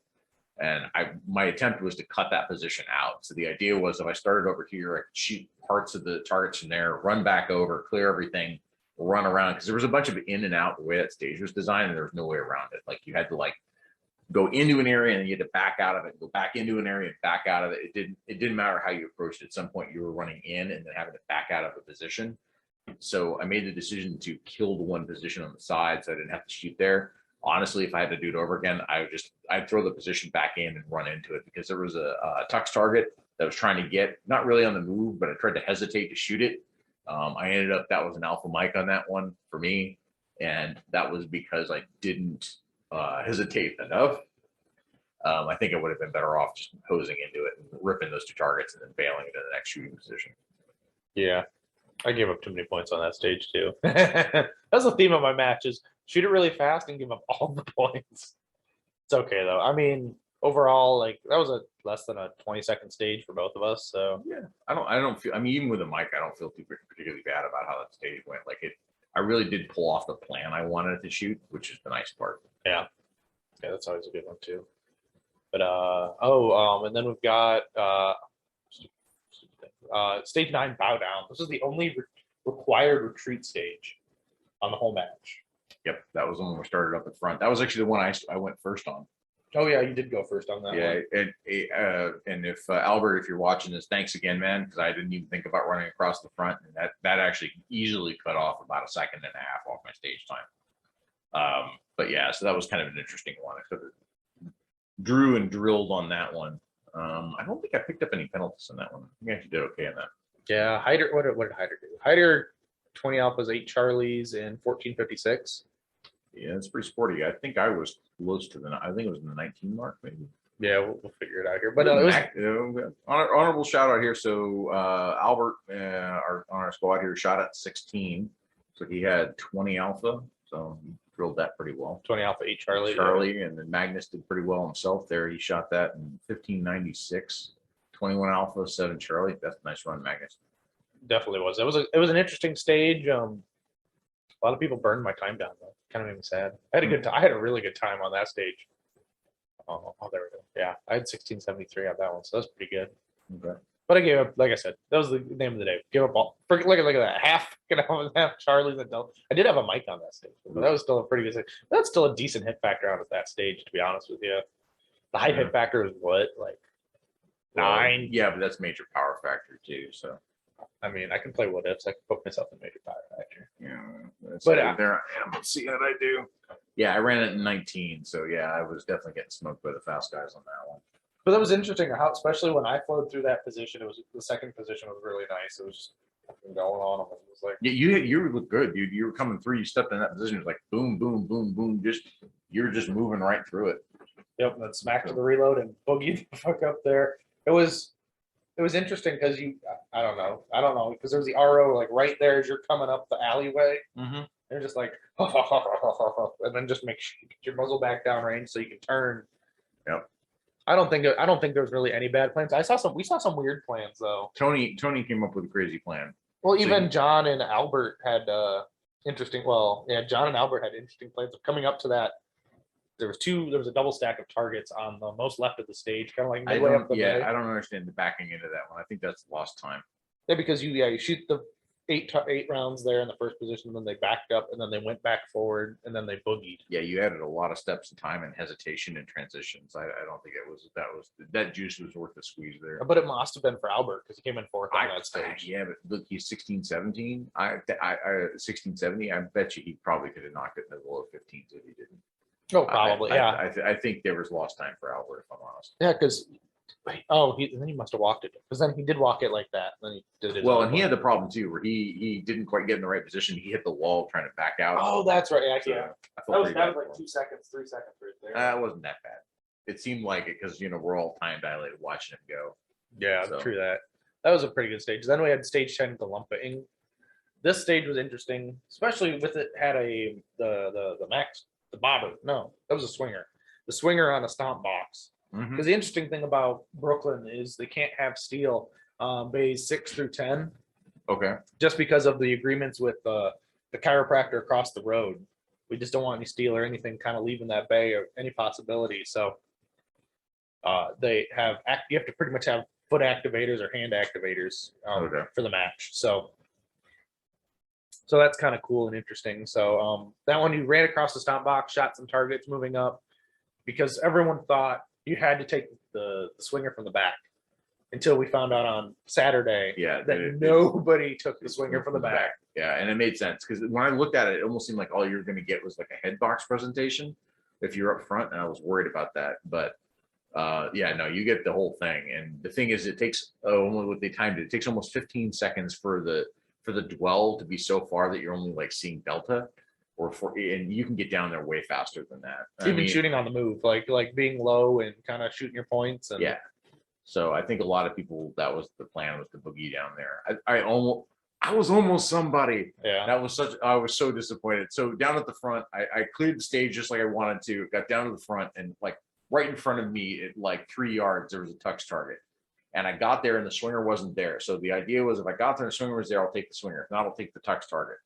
and my attempt was to cut that position out. So the idea was if I started over here, I could shoot parts of the targets from there, run back over, clear everything, run around, because there was a bunch of in and out the way that stage was designed, and there was no way around it. Like you had to like go into an area and then you had to back out of it, go back into an area and back out of it. It didn't matter how you approached it. At some point you were running in and then having to back out of a position. So I made the decision to kill the one position on the side so I didn't have to shoot there. Honestly, if I had to do it over again, I'd throw the position back in and run into it, because there was a tux target that was trying to get, not really on the move, but I tried to hesitate to shoot it. That was an alpha mic on that one for me. And that was because I didn't hesitate enough. I think it would have been better off just hosing into it and ripping those 2 targets and then bailing into the next shooting position. Yeah, I gave up too many points on that stage too. That's the theme of my matches: shoot it really fast and give up all the points. It's okay though. I mean, overall, like that was a less than a 20-second stage for both of us. So yeah, I don't feel. I mean, even with a mic, I don't feel too particularly bad about how that stage went. Like I really did pull off the plan I wanted to shoot, which is the nice part. Yeah, that's always a good one too. But and then we've got stage 9 bow down. This is the only required retreat stage on the whole match. Yep, that was the one we started up at front. That was actually the one I went first on. Oh yeah, you did go first on that one. Yeah, and if Albert, if you're watching this, thanks again, man, because I didn't even think about running across the front, and that actually easily cut off about 1.5 seconds off my stage time. But yeah, so that was kind of an interesting one. I could have drew and drilled on that one. I don't think I picked up any penalties on that one. I think I actually did okay on that. Yeah, Hyder. What did Hyder do? Hyder 20 Alphas, 8 Charlies, and 1456. Yeah, it's pretty sporty. I think I was close to I think it was in the 19 mark, maybe. Yeah, we'll figure it out here. But it was honorable shout out here. So Albert, on our squad here, shot at 16. So he had 20 Alpha. So he drilled that pretty well. 20 Alpha, 8 Charlie. Charlie, and then Magnus did pretty well himself there. He shot that in 1596. 21 Alpha, 7 Charlie. That's a nice run, Magnus. Definitely was. It was an interesting stage. A lot of people burned my time down though. Kind of made me sad. I had a really good time on that stage. Oh, there we go. Yeah, I had 1673 on that one, so that's pretty good. Okay. But I gave up, like I said, that was the name of the day. Give up all. Look at that. Half Charlie's and Delta. I did have a mic on that stage, but that was still a pretty good stage. That's still a decent hit factor out of that stage, to be honest with you. The high hit factor is what, like 9? Yeah, but that's major power factor too. So I mean, I can play what ifs. I can put myself in major power factor. yeah, But there let's see what I do. Yeah, I ran it in 19, so yeah, I was definitely getting smoked by the fast guys on that one. But that was interesting how, especially when I flowed through that position, it was the second position was really nice. It was just going on. It was like, yeah, you look good, dude. You were coming through. You stepped in that position. It was like boom, boom, boom, boom. You're just moving right through it. yep, and then smacked to the reload and boogied the fuck up there. It was interesting because I don't know, because there was the RO like right there as you're coming up the alleyway. Mm-hmm. They're just like, and then just make sure you get your muzzle back down range so you can turn. Yep. I don't think there was really any bad plans. We saw some weird plans though. Tony came up with a crazy plan. Well, even John and Albert had interesting. Well, yeah, John and Albert had interesting plans of coming up to that. There was a double stack of targets on the most left of the stage, kind of like midway up the bay. I don't understand the backing into that one. I think that's lost time. Yeah, because you shoot the eight rounds there in the first position, and then they backed up, and then they went back forward, and then they boogied. Yeah, you added a lot of steps of time and hesitation and transitions. I don't think that juice was worth the squeeze there. But it must have been for Albert because he came in fourth on that stage. Yeah, but look, he's 16, 17. I 16, 70. I bet you he probably could have knocked it in the low 15s if he didn't. Oh, probably. I think there was lost time for Albert, if I'm honest. Yeah, because then he must have walked it, because then he did walk it like that. And then he did it. Well, and he had the problem too, where he didn't quite get in the right position. He hit the wall trying to back out. Oh, that's right. Yeah, So that was like 2 seconds, 3 seconds right there. That wasn't that bad. It seemed like it because we're all time dilated watching him go. Yeah, So. true that. That was a pretty good stage. Then we had stage 10, Galumpa. This stage was interesting, especially with it had the max. The bobber. No, that was a swinger. The swinger on a stomp box. Mm-hmm. Because the interesting thing about Brooklyn is they can't have steel bays 6 through 10. Okay. Just because of the agreements with the chiropractor across the road. We just don't want any steel or anything kind of leaving that bay or any possibility. So you have to pretty much have foot activators or hand activators for the match. So that's kind of cool and interesting. So that one, you ran across the stomp box, shot some targets moving up, because everyone thought you had to take the swinger from the back until we found out on Saturday that nobody took the swinger from the back. Yeah, and it made sense because when I looked at it, it almost seemed like all you were going to get was like a head box presentation if you're up front, and I was worried about that. But you get the whole thing. And the thing is, it takes what they timed it. It takes almost 15 seconds for the dwell to be so far that you're only like seeing delta, and you can get down there way faster than that. Even shooting on the move, like being low and kind of shooting your points. And yeah. So I think a lot of people, that was the plan, was to boogie down there. I was almost somebody. Yeah. I was so disappointed. So down at the front, I cleared the stage just like I wanted to, got down to the front, and like right in front of me at like 3 yards, there was a tux target. And I got there and the swinger wasn't there. So the idea was, if I got there and the swinger was there, I'll take the swinger. If not, I'll take the tux target.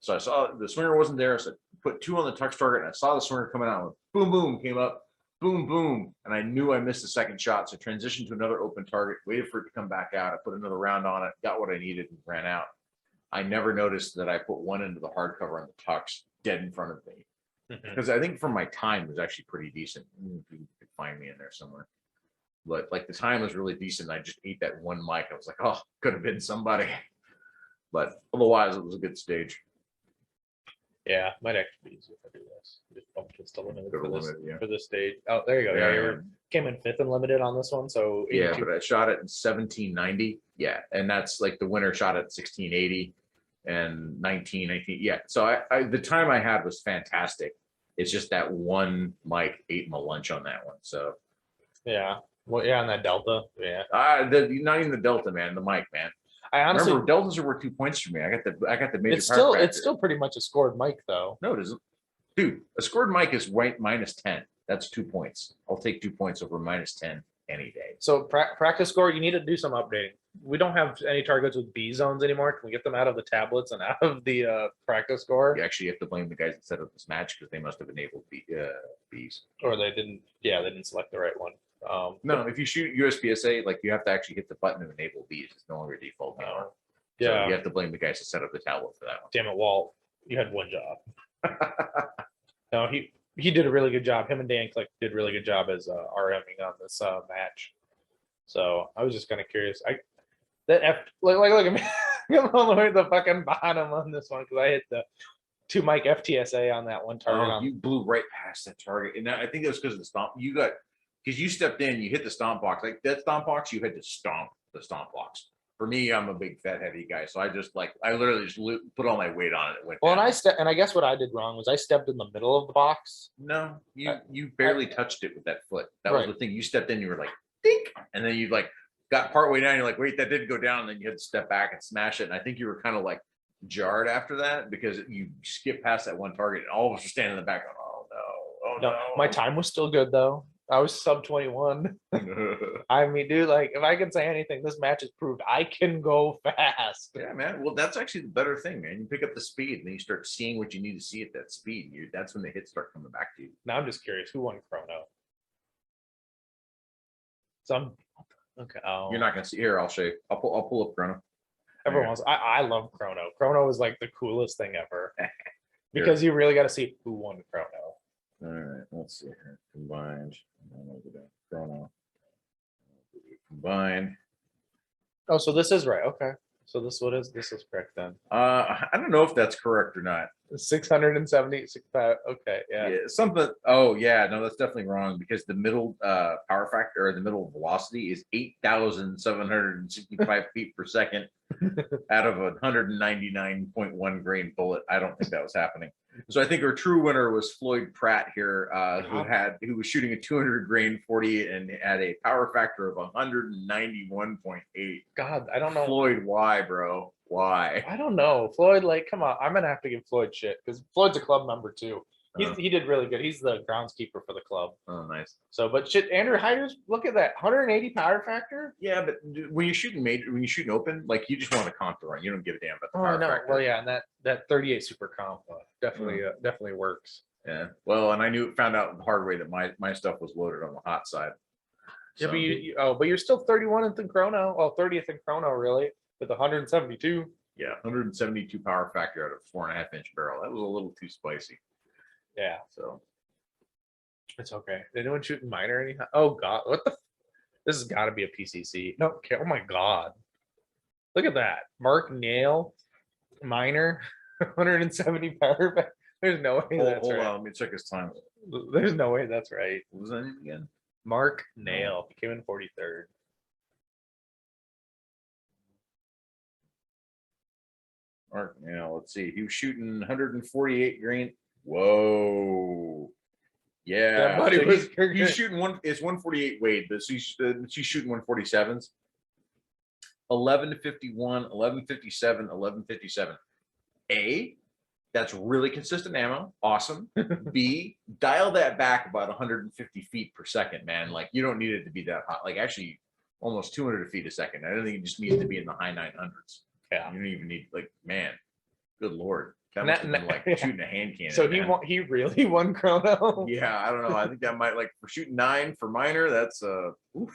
So I saw the swinger wasn't there. So I put 2 on the tux target, and I saw the swinger coming out. And boom, boom, came up, boom, boom. And I knew I missed the second shot. So I transitioned to another open target, waited for it to come back out. I put another round on it, got what I needed, and ran out. I never noticed that I put one into the hardcover on the tux dead in front of me. Because I think for my time, it was actually pretty decent. You could find me in there somewhere. But like the time was really decent. I just ate that one mic. I was like, oh, could have been somebody. But otherwise, it was a good stage. Yeah, might actually be easier if I do this. Just bump just a limited for for this stage. Oh, there you go. Yeah, you came in 5th and limited on this one. So 82. Yeah, but I shot it in 1790. Yeah, and that's like the winner shot at 1680. and 19. Yeah. So the time I had was fantastic. It's just that one Mike ate my lunch on that one. So Yeah. Well, yeah, on that Delta. Yeah. not even the Delta, man, the Mike, man. I honestly Remember, Deltas are worth 2 points for me. I got the major it's power still factor. it's still pretty much a scored mic though. No, it isn't. Dude, a scored mic is right -10. That's 2 points. I'll take 2 points over -10 any day. So practice score, you need to do some updating. We don't have any targets with B zones anymore. Can we get them out of the tablets and out of the practice score? You actually have to blame the guys that set up this match because they must have enabled Bs. Or they didn't. Yeah, they didn't select the right one. No, if you shoot USPSA, like you have to actually hit the button to enable Bs. It's no longer default now. Yeah. So you have to blame the guys that set up the tablet for that one. Damn it, Walt. You had one job. No, he did a really good job. Him and Dan Click did a really good job as RMing on this match. So I was just kind of curious. Look at me. I'm all the way to the fucking bottom on this one because I hit the 2 mic FTSA on that one target. You blew right past that target, and I think it was because of the stomp. Because you stepped in, you hit the stomp box. Like that stomp box, you had to stomp the stomp box. For me, I'm a big fat heavy guy, so I literally just put all my weight on it. It went Well, down. and I guess what I did wrong was I stepped in the middle of the box. No, you barely touched it with that foot. That Right. was the thing. You stepped in, you were like, dink, and then you like got part way down. You're like, wait, that didn't go down. And then you had to step back and smash it. And I think you were kind of like jarred after that because you skipped past that one target, and all of us were standing in the back going, oh no, No, my time was still good though. I was sub 21. no. I mean, dude, like if I can say anything, this match has proved I can go fast. Yeah, man. Well, that's actually the better thing, man. You pick up the speed, and then you start seeing what you need to see at that speed. That's when the hits start coming back to you. Now I'm just curious, who won Chrono? Some okay. Oh, You're not gonna see here. I'll show you. I'll pull up Chrono. everyone else. I love Chrono. Chrono is like the coolest thing ever because you really got to see who won Chrono. All right, let's see here. Combined. Chrono. Combined. Oh, so this is right. Okay. So this is correct then. I don't know if that's correct or not. 676. Okay. Yeah. Something. Oh, yeah. No, that's definitely wrong because the middle power factor or the middle velocity is 8,765 feet per second out of a 199.1 grain bullet. I don't think that was happening. So I think our true winner was Floyd Pratt here, who was shooting a 200 grain 40 and had a power factor of 191.8. God, I don't know. Floyd, why, bro? Why? I don't know. Floyd, like, come on. I'm gonna have to give Floyd shit because Floyd's a club member too. He did really good. He's the groundskeeper for the club. Oh, nice. So, but shit, Andrew Hyder's, look at that, 180 power factor. Yeah, but when you're shooting open, like you just want to comp the run. You don't give a damn about the power factor. Well, yeah, and that 38 super comp definitely works. Yeah. Well, and I found out the hard way that my stuff was loaded on the hot side. Yeah, but you're still 31th in chrono. Well, 30th in chrono, really, with 172. Yeah, 172 power factor out of 4.5 inch barrel. That was a little too spicy. Yeah. So it's okay. Did anyone shooting minor anyhow? Oh God, what the? This has got to be a PCC. No, okay. Oh my God, look at that. Mark Nail, minor, 170 power factor. There's no way that's hold right. on, let me check his time. There's no way that's right. What was that name again? Mark Nail. He came in 43rd. Mark Nail. Let's see. He was shooting 148 grain. Whoa. Yeah, buddy so was he's shooting it's 148 Wade, but so she's shooting 147s. 1151, 1157, 1157. A, that's really consistent ammo. Awesome. B, dial that back about 150 feet per second, man. Like you don't need it to be that hot. Like actually almost 200 feet a second. I don't think it just needs to be in the high 900s. Yeah. You don't even need man. Good Lord. That must have been like shooting a hand cannon. So he really won chrono. Yeah, I don't know. I think that might for shooting 9 for minor. That's oof.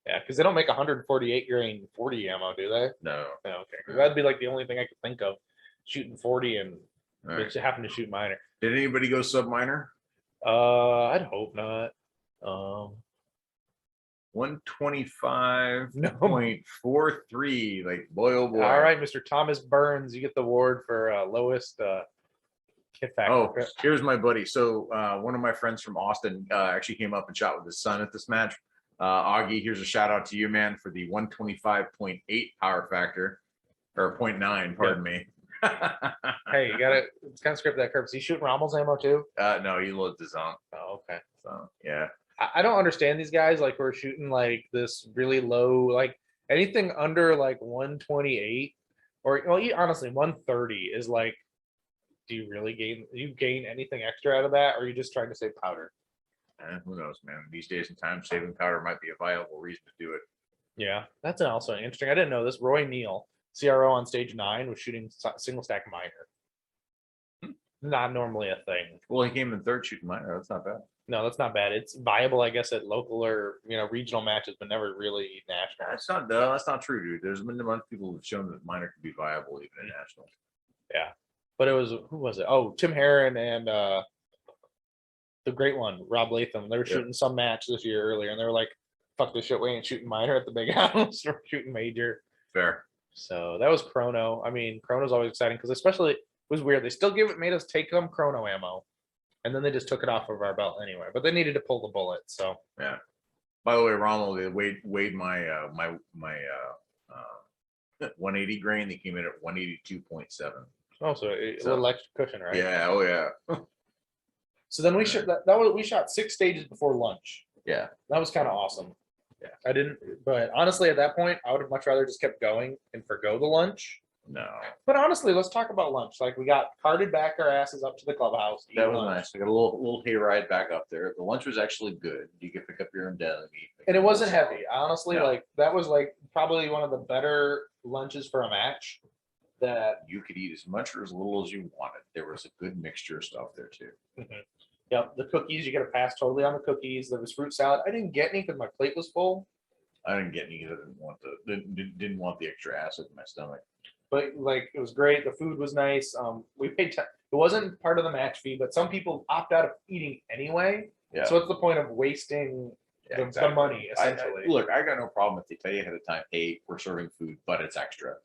Yeah, because they don't make 148 grain 40 ammo, do they? No. Oh, okay, because that'd be like the only thing I could think of, shooting 40 and Right. happen to shoot minor. Did anybody go sub minor? I'd hope not. 125.43. Like boy, oh boy. All right, Mr. Thomas Burns, you get the award for lowest kit factor. Oh, here's my buddy. So one of my friends from Austin actually came up and shot with his son at this match. Augie, here's a shout out to you, man, for the 125.8 power factor, or 0.9, pardon me. Hey, you gotta kind of script that curve. Is he shooting Rommel's ammo too? No, he loads his own. Oh, okay. So yeah. I don't understand these guys. Like we're shooting like this really low, like anything under like 128 or well, honestly, 130 is like, do you gain anything extra out of that, or are you just trying to save powder? Who knows, man? These days and times, saving powder might be a viable reason to do it. Yeah, that's also interesting. I didn't know this. Roy Neal, CRO on stage 9, was shooting single stack minor. Not normally a thing. Well, he came in third shooting minor. That's not bad. No, that's not bad. It's viable, I guess, at local or regional matches, but never really national. That's not true, dude. There's been a bunch of people who've shown that minor can be viable even in national. Yeah, but it was who was it? Oh, Tim Herron and the great one, Rob Latham. They were shooting some match this year earlier, and they were like, "Fuck this shit, we ain't shooting minor at the big house. We're shooting major." Fair. So that was chrono. I mean, chrono's always exciting because especially it was weird. They still made us take them chrono ammo, and then they just took it off of our belt anyway. But they needed to pull the bullet. So yeah. By the way, Rommel, they weighed my 180 grain. They came in at 182.7. oh, so a little extra cushion, right? Yeah. Oh yeah. So then we shot we shot 6 stages before lunch. Yeah. That was kind of awesome. Yeah. I didn't, but honestly, at that point, I would have much rather just kept going and forgo the lunch. No. But honestly, let's talk about lunch. Like we got carted back our asses up to the clubhouse. That was nice. I got a little hayride back up there. The lunch was actually good. You could pick up your own deli meat. And it wasn't heavy. Honestly, No. like that was like probably one of the better lunches for a match. That you could eat as much or as little as you wanted. There was a good mixture of stuff there too. Yep, the cookies, you get a pass totally on the cookies. There was fruit salad. I didn't get any because my plate was full. I didn't get any because I didn't want the extra acid in my stomach. But like it was great. The food was nice. We paid. It wasn't part of the match fee, but some people opt out of eating anyway. Yeah. So what's the point of wasting the money essentially? Look, I got no problem if they tell you ahead of time, hey, we're serving food, but it's extra.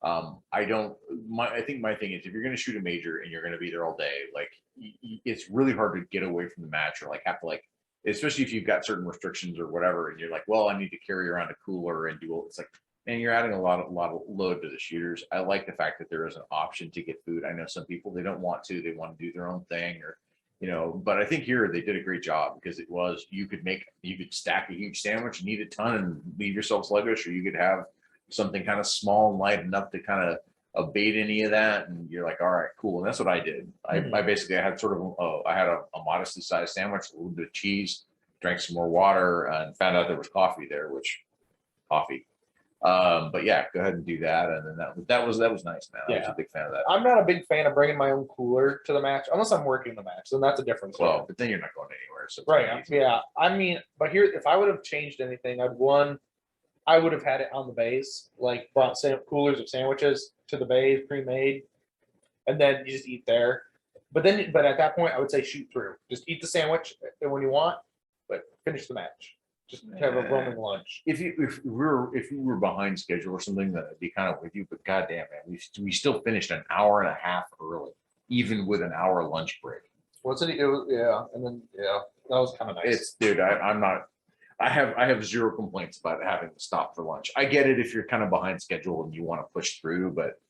I think my thing is if you're going to shoot a major and you're going to be there all day, like it's really hard to get away from the match or like have to like, especially if you've got certain restrictions or whatever, and you're like, well, I need to carry around a cooler and do it's like, man, you're adding a lot of load to the shooters. I like the fact that there is an option to get food. I know some people, they don't want to, they want to do their own thing or, but I think here they did a great job because it was, you could stack a huge sandwich and eat a ton and leave yourself sluggish, or you could have something kind of small and light enough to kind of abate any of that. And you're like, all right, cool. And that's what I did. I basically, I had sort of, I had a modestly sized sandwich, a little bit of cheese, drank some more water and found out there was coffee there, but yeah, go ahead and do that. And then that was nice, man. I was a big fan of that. I'm not a big fan of bringing my own cooler to the match unless I'm working the match. Then that's a different story. Well, but then you're not going anywhere. So right. Yeah. I mean, but here, if I would have changed anything, I would have had it on the bays, like brought coolers of sandwiches to the bays pre-made, and then you just eat there. But at that point, I would say shoot through. Just eat the sandwich when you want, but finish the match. Just have a roaming lunch. If we were behind schedule or something, that I'd be kind of with you. But goddamn, man, we still finished an hour and a half early, even with an hour lunch break. What's it? It was and then that was kind of nice. Dude, I'm not. I have zero complaints about having to stop for lunch. I get it if you're kind of behind schedule and you want to push through, but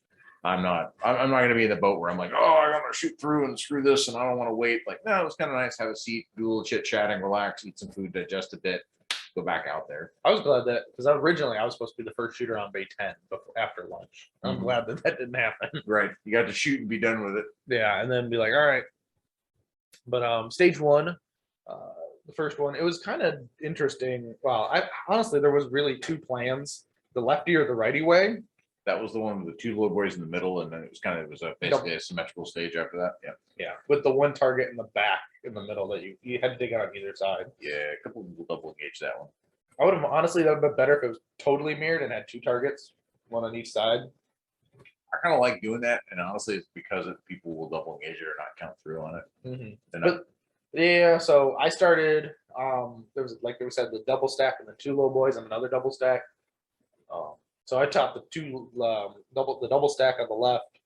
I'm not going to be in the boat where I'm like, oh, I want to shoot through and screw this and I don't want to wait. Like, no, it was kind of nice. Have a seat, do a little chit chatting, relax, eat some food, digest a bit, go back out there. I was glad that because originally I was supposed to be the first shooter on Bay 10 after lunch. I'm glad that didn't happen. Right. You got to shoot and be done with it. Yeah. And then be like, all right. But stage 1, the first one, it was kind of interesting. Well, honestly, there was really 2 plans, the lefty or the righty way. That was the one with the 2 low boys in the middle, and then it was basically a symmetrical stage after that. Yeah, with the one target in the back in the middle that you had to dig out on either side. Yeah, a couple of people double engage that one. I would have honestly, that would have been better if it was totally mirrored and had 2 targets, one on each side. I kind of like doing that, and honestly, it's because people will double engage it or not count through on it. Yeah, so I started. There was, like we said, the double stack and the 2 low boys and another double stack. So I chopped the double stack on the left,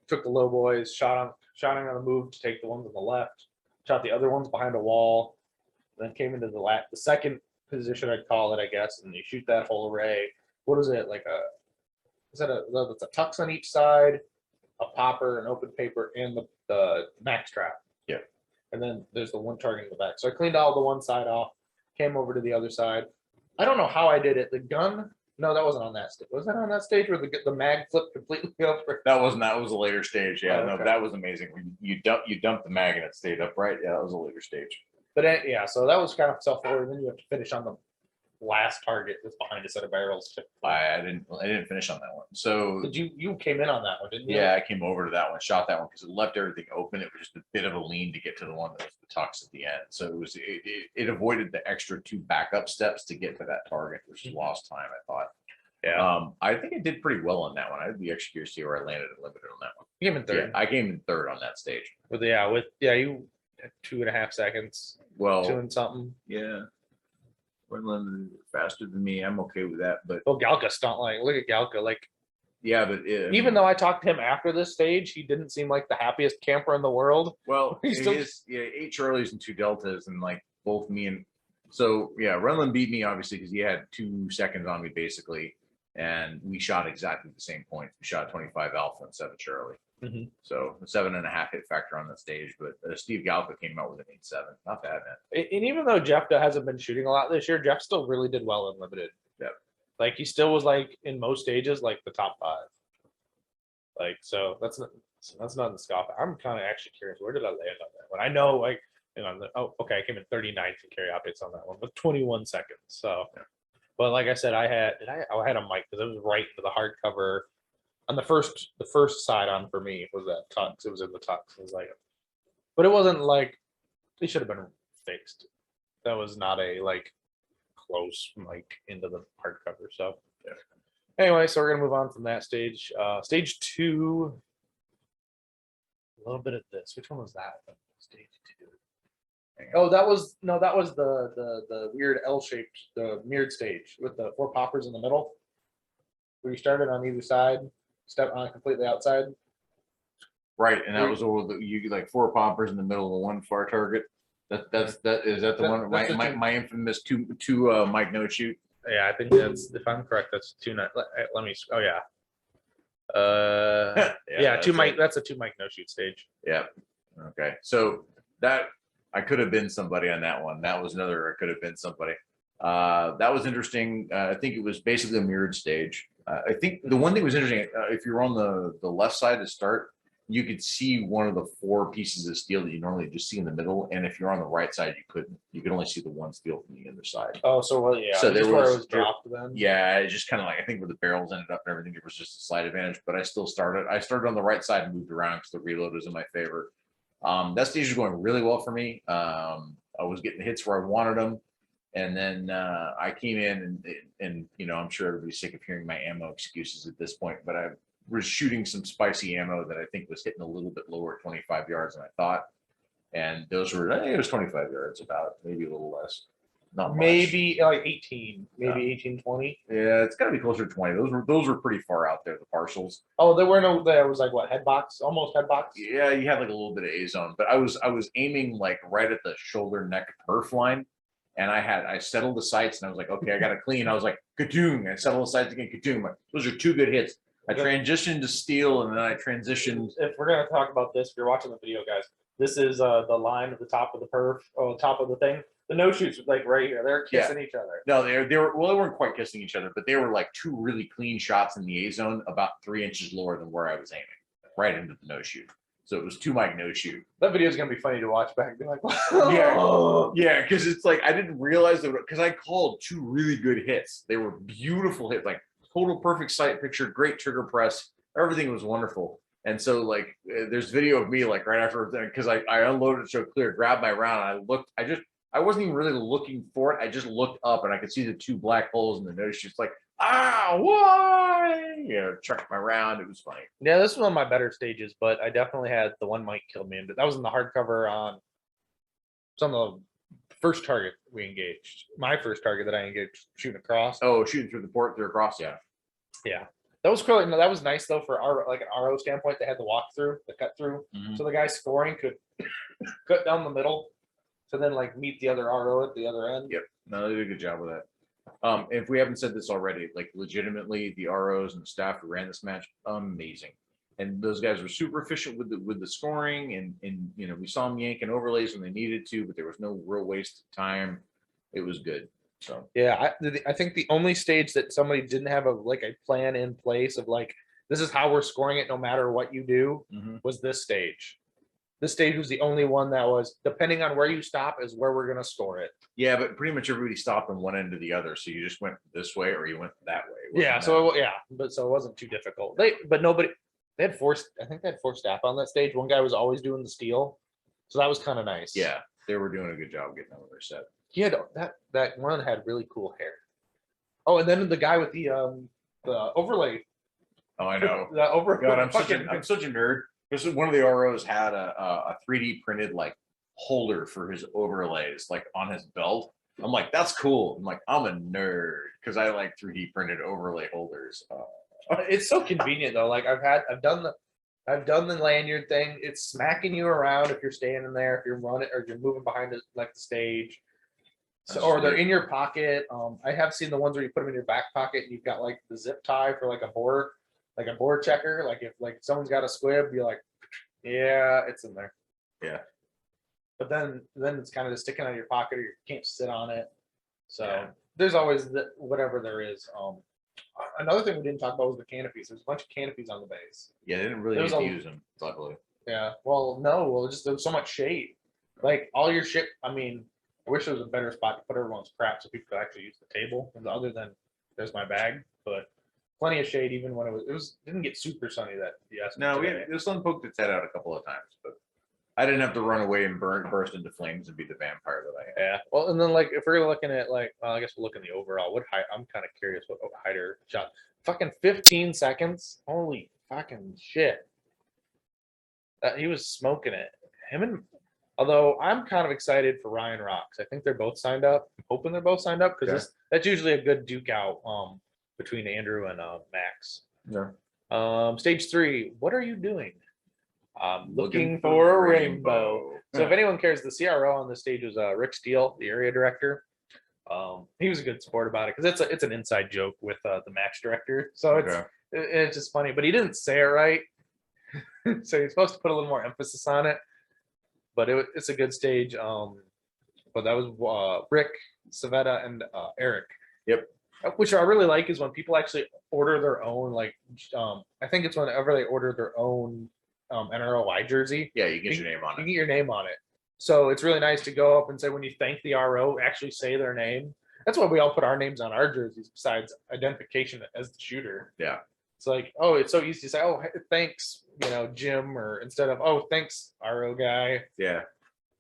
took the low boys, shot on the move to take the ones on the left, shot the other ones behind a wall, then came into the second position, I'd call it, I guess, and you shoot that whole array. What is it, like that's a tux on each side, a popper, an open paper, and the max trap. Yeah. And then there's the one target in the back. So I cleaned all the one side off, came over to the other side. I don't know how I did it. The gun, no, that wasn't on that stage. Was that on that stage where the mag flipped completely over? That was a later stage. Yeah, Oh, no, okay. that was amazing. You dumped the mag and it stayed upright. Yeah, that was a later stage. But yeah, so that was kind of self-forward. Then you have to finish on the last target that's behind a set of barrels. I didn't finish on that one. So Did you came in on that one, didn't you? yeah, I came over to that one, shot that one because it left everything open. It was just a bit of a lean to get to the one that was the tux at the end. So it avoided the extra 2 backup steps to get to that target, which is lost time, I thought. Yeah. I think I did pretty well on that one. I'd be extra curious to see where I landed and limited on that one. You came in third. Yeah, I came in third on that stage. You had 2.5 seconds, 2 Well, and something. yeah. Wendland faster than me. I'm okay with that, but Well, Galka stunt like look at Galka. Like yeah, but even though I talked to him after this stage, he didn't seem like the happiest camper in the world. well, He's it still- is 8 Charlies and 2 Deltas, and like both me and so yeah, Renlund beat me obviously because he had 2 seconds on me basically, and we shot exactly the same points. We shot 25 Alpha and 7 Charlie. Mhm. So a 7.5 hit factor on that stage, but Steve Galpa came out with an 8.7. Not bad, man. And even though Jeff hasn't been shooting a lot this year, Jeff still really did well in limited. Yep. Like he still was like in most stages like the top 5. Like so that's nothing to scoff at. I'm kind of actually curious, where did I land on that one? I know like okay, I came in 39th in carry updates on that one with 21 seconds. So yeah. But like I said, I had a mic because it was right into the hardcover on the first side on for me was that tux. It was in the tux. It was like, but it wasn't like it should have been fixed. That was not a like close mic into the hardcover. So yeah. Anyway, so we're gonna move on from that stage. Stage 2. A little bit of this. Which one was that? Stage 2. Oh, that was the weird L-shaped, the mirrored stage with the 4 poppers in the middle. Where you started on either side, step on completely outside. Right, and that was all you like 4 poppers in the middle of the 1 far target. Is that the one? My infamous two Mike no shoot. Yeah, I think that's, if I'm correct, that's 2. Let me. Oh yeah. Yeah, 2 Mike. That's a 2 Mike no shoot stage. Yeah. Okay, so that I could have been somebody on that one. That was another. I could have been somebody. That was interesting. I think it was basically a mirrored stage. I think the one thing was interesting. If you're on the left side to start, you could see one of the 4 pieces of steel that you normally just see in the middle. And if you're on the right side, you couldn't. You could only see the one steel from the other side. Oh, so well, yeah. So there where it was was dropped then. Yeah, it's just kind of like I think where the barrels ended up and everything, there was just a slight advantage. But I still started. I started on the right side and moved around because the reload was in my favor. That stage was going really well for me. I was getting the hits where I wanted them. And then I came in and I'm sure everybody's sick of hearing my ammo excuses at this point, but I was shooting some spicy ammo that I think was hitting a little bit lower at 25 yards than I thought. And those were, it was 25 yards about, maybe a little less. Not much. Maybe like 18, maybe Yeah. 18, 20. Yeah, it's got to be closer to 20. Those were pretty far out there, the partials. Oh, there was like what, head box, almost head box. Yeah, you had like a little bit of A zone, but I was aiming like right at the shoulder neck perf line. And I settled the sights and I was like, okay, I got to clean. I was like, Kadoom. I settled the sights again, Kadoom. Those are 2 good hits. I transitioned to steel and then I transitioned. If we're going to talk about this, if you're watching the video, guys, this is the line at the top of the perf, top of the thing. The no shoots like right here. They're kissing each other. No, they weren't quite kissing each other, but they were like 2 really clean shots in the A zone, about 3 inches lower than where I was aiming, right into the no shoot. So it was 2 Mike no shoot. That video is gonna be funny to watch back and be like, yeah, because it's like I didn't realize that because I called 2 really good hits. They were beautiful hits, like total perfect sight picture, great trigger press, everything was wonderful. And so like there's video of me like right after because I unloaded so clear, grabbed my round, and I looked, I wasn't even really looking for it. I just looked up and I could see the 2 black holes in the no shoot. It's like, why? Chucked my round. It was funny. Yeah, this was one of my better stages, but I definitely had the 1 Mike killed me. But that was in the hardcover on some of the first target we engaged. My first target that I engaged shooting across. Oh, shooting through the port, through across, yeah. Yeah. That was cool. No, that was nice though for our like an RO standpoint. They had the walk through, the cut through. Mhm. So the guy scoring could cut down the middle to then like meet the other RO at the other end. Yep. No, they did a good job with that. If we haven't said this already, like legitimately the ROs and the staff who ran this match, amazing. and those guys were super efficient with the scoring, and you know, we saw them yanking overlays when they needed to, but there was no real waste of time. It was good. So Yeah, I think the only stage that somebody didn't have a plan in place of like this is how we're scoring it no matter what you do was this stage. This stage was the only one that was depending on where you stop is where we're gonna score it. yeah, but pretty much everybody stopped on one end or the other, so you just went this way or you went that way. It wasn't Yeah, that- so it wasn't too difficult. They had four. I think they had 4 staff on that stage. One guy was always doing the steal, so that was kind of nice. yeah, they were doing a good job getting over their set. He had that one had really cool hair. Oh, and then the guy with the overlay. Oh, I know. The over. God, I'm such a nerd. Because one of the ROs had a 3D printed like holder for his overlays, like on his belt. I'm like, that's cool. I'm like, I'm a nerd because I like 3D printed overlay holders. It's so convenient though. Like I've done the lanyard thing. It's smacking you around if you're standing there, if you're running or you're moving behind the stage. So, or they're in your pocket. I have seen the ones where you put them in your back pocket and you've got like the zip tie for like a board checker. Like if someone's got a squib, you're like, yeah, it's in there. Yeah. But then it's kind of just sticking out of your pocket or you can't sit on it. So Yeah. there's always whatever there is. Another thing we didn't talk about was the canopies. There's a bunch of canopies on the base. Yeah, they didn't really need to use them, luckily. Yeah. Well, no. Well, just there's so much shade. Like all your shit. I mean, I wish there was a better spot to put everyone's crap so people could actually use the table. Other than there's my bag, but plenty of shade even when it didn't get super sunny that yes. No, the sun poked its head out a couple of times, but I didn't have to run away and burst into flames and be the vampire that I am. Yeah. Well, and then like if we're looking at I guess we'll look in the overall. What height? I'm kind of curious what Hyder shot. Fucking 15 seconds. Holy fucking shit. He was smoking it. Although I'm kind of excited for Ryan Rocks. I think they're both signed up. I'm hoping they're both signed up because that's usually a good duke out between Andrew and Max. Yeah. Stage 3. What are you doing? I'm looking for a rainbow. So if anyone cares, the CRO on this stage was Rick Steele, the area director. He was a good sport about it because it's an inside joke with the match director. So it's just funny, but he didn't say it right. So he's supposed to put a little more emphasis on it. But it's a good stage. But that was Rick, Savetta, and Eric. Yep. Which I really like is when people actually order their own. I think it's whenever they order their own NROI jersey. Yeah, you get your name on it. You get your name on it. So it's really nice to go up and say when you thank the RO, actually say their name. That's why we all put our names on our jerseys besides identification as the shooter. Yeah. It's like, oh, it's so easy to say, oh, thanks, Jim, or instead of, oh, thanks, RO guy. Yeah.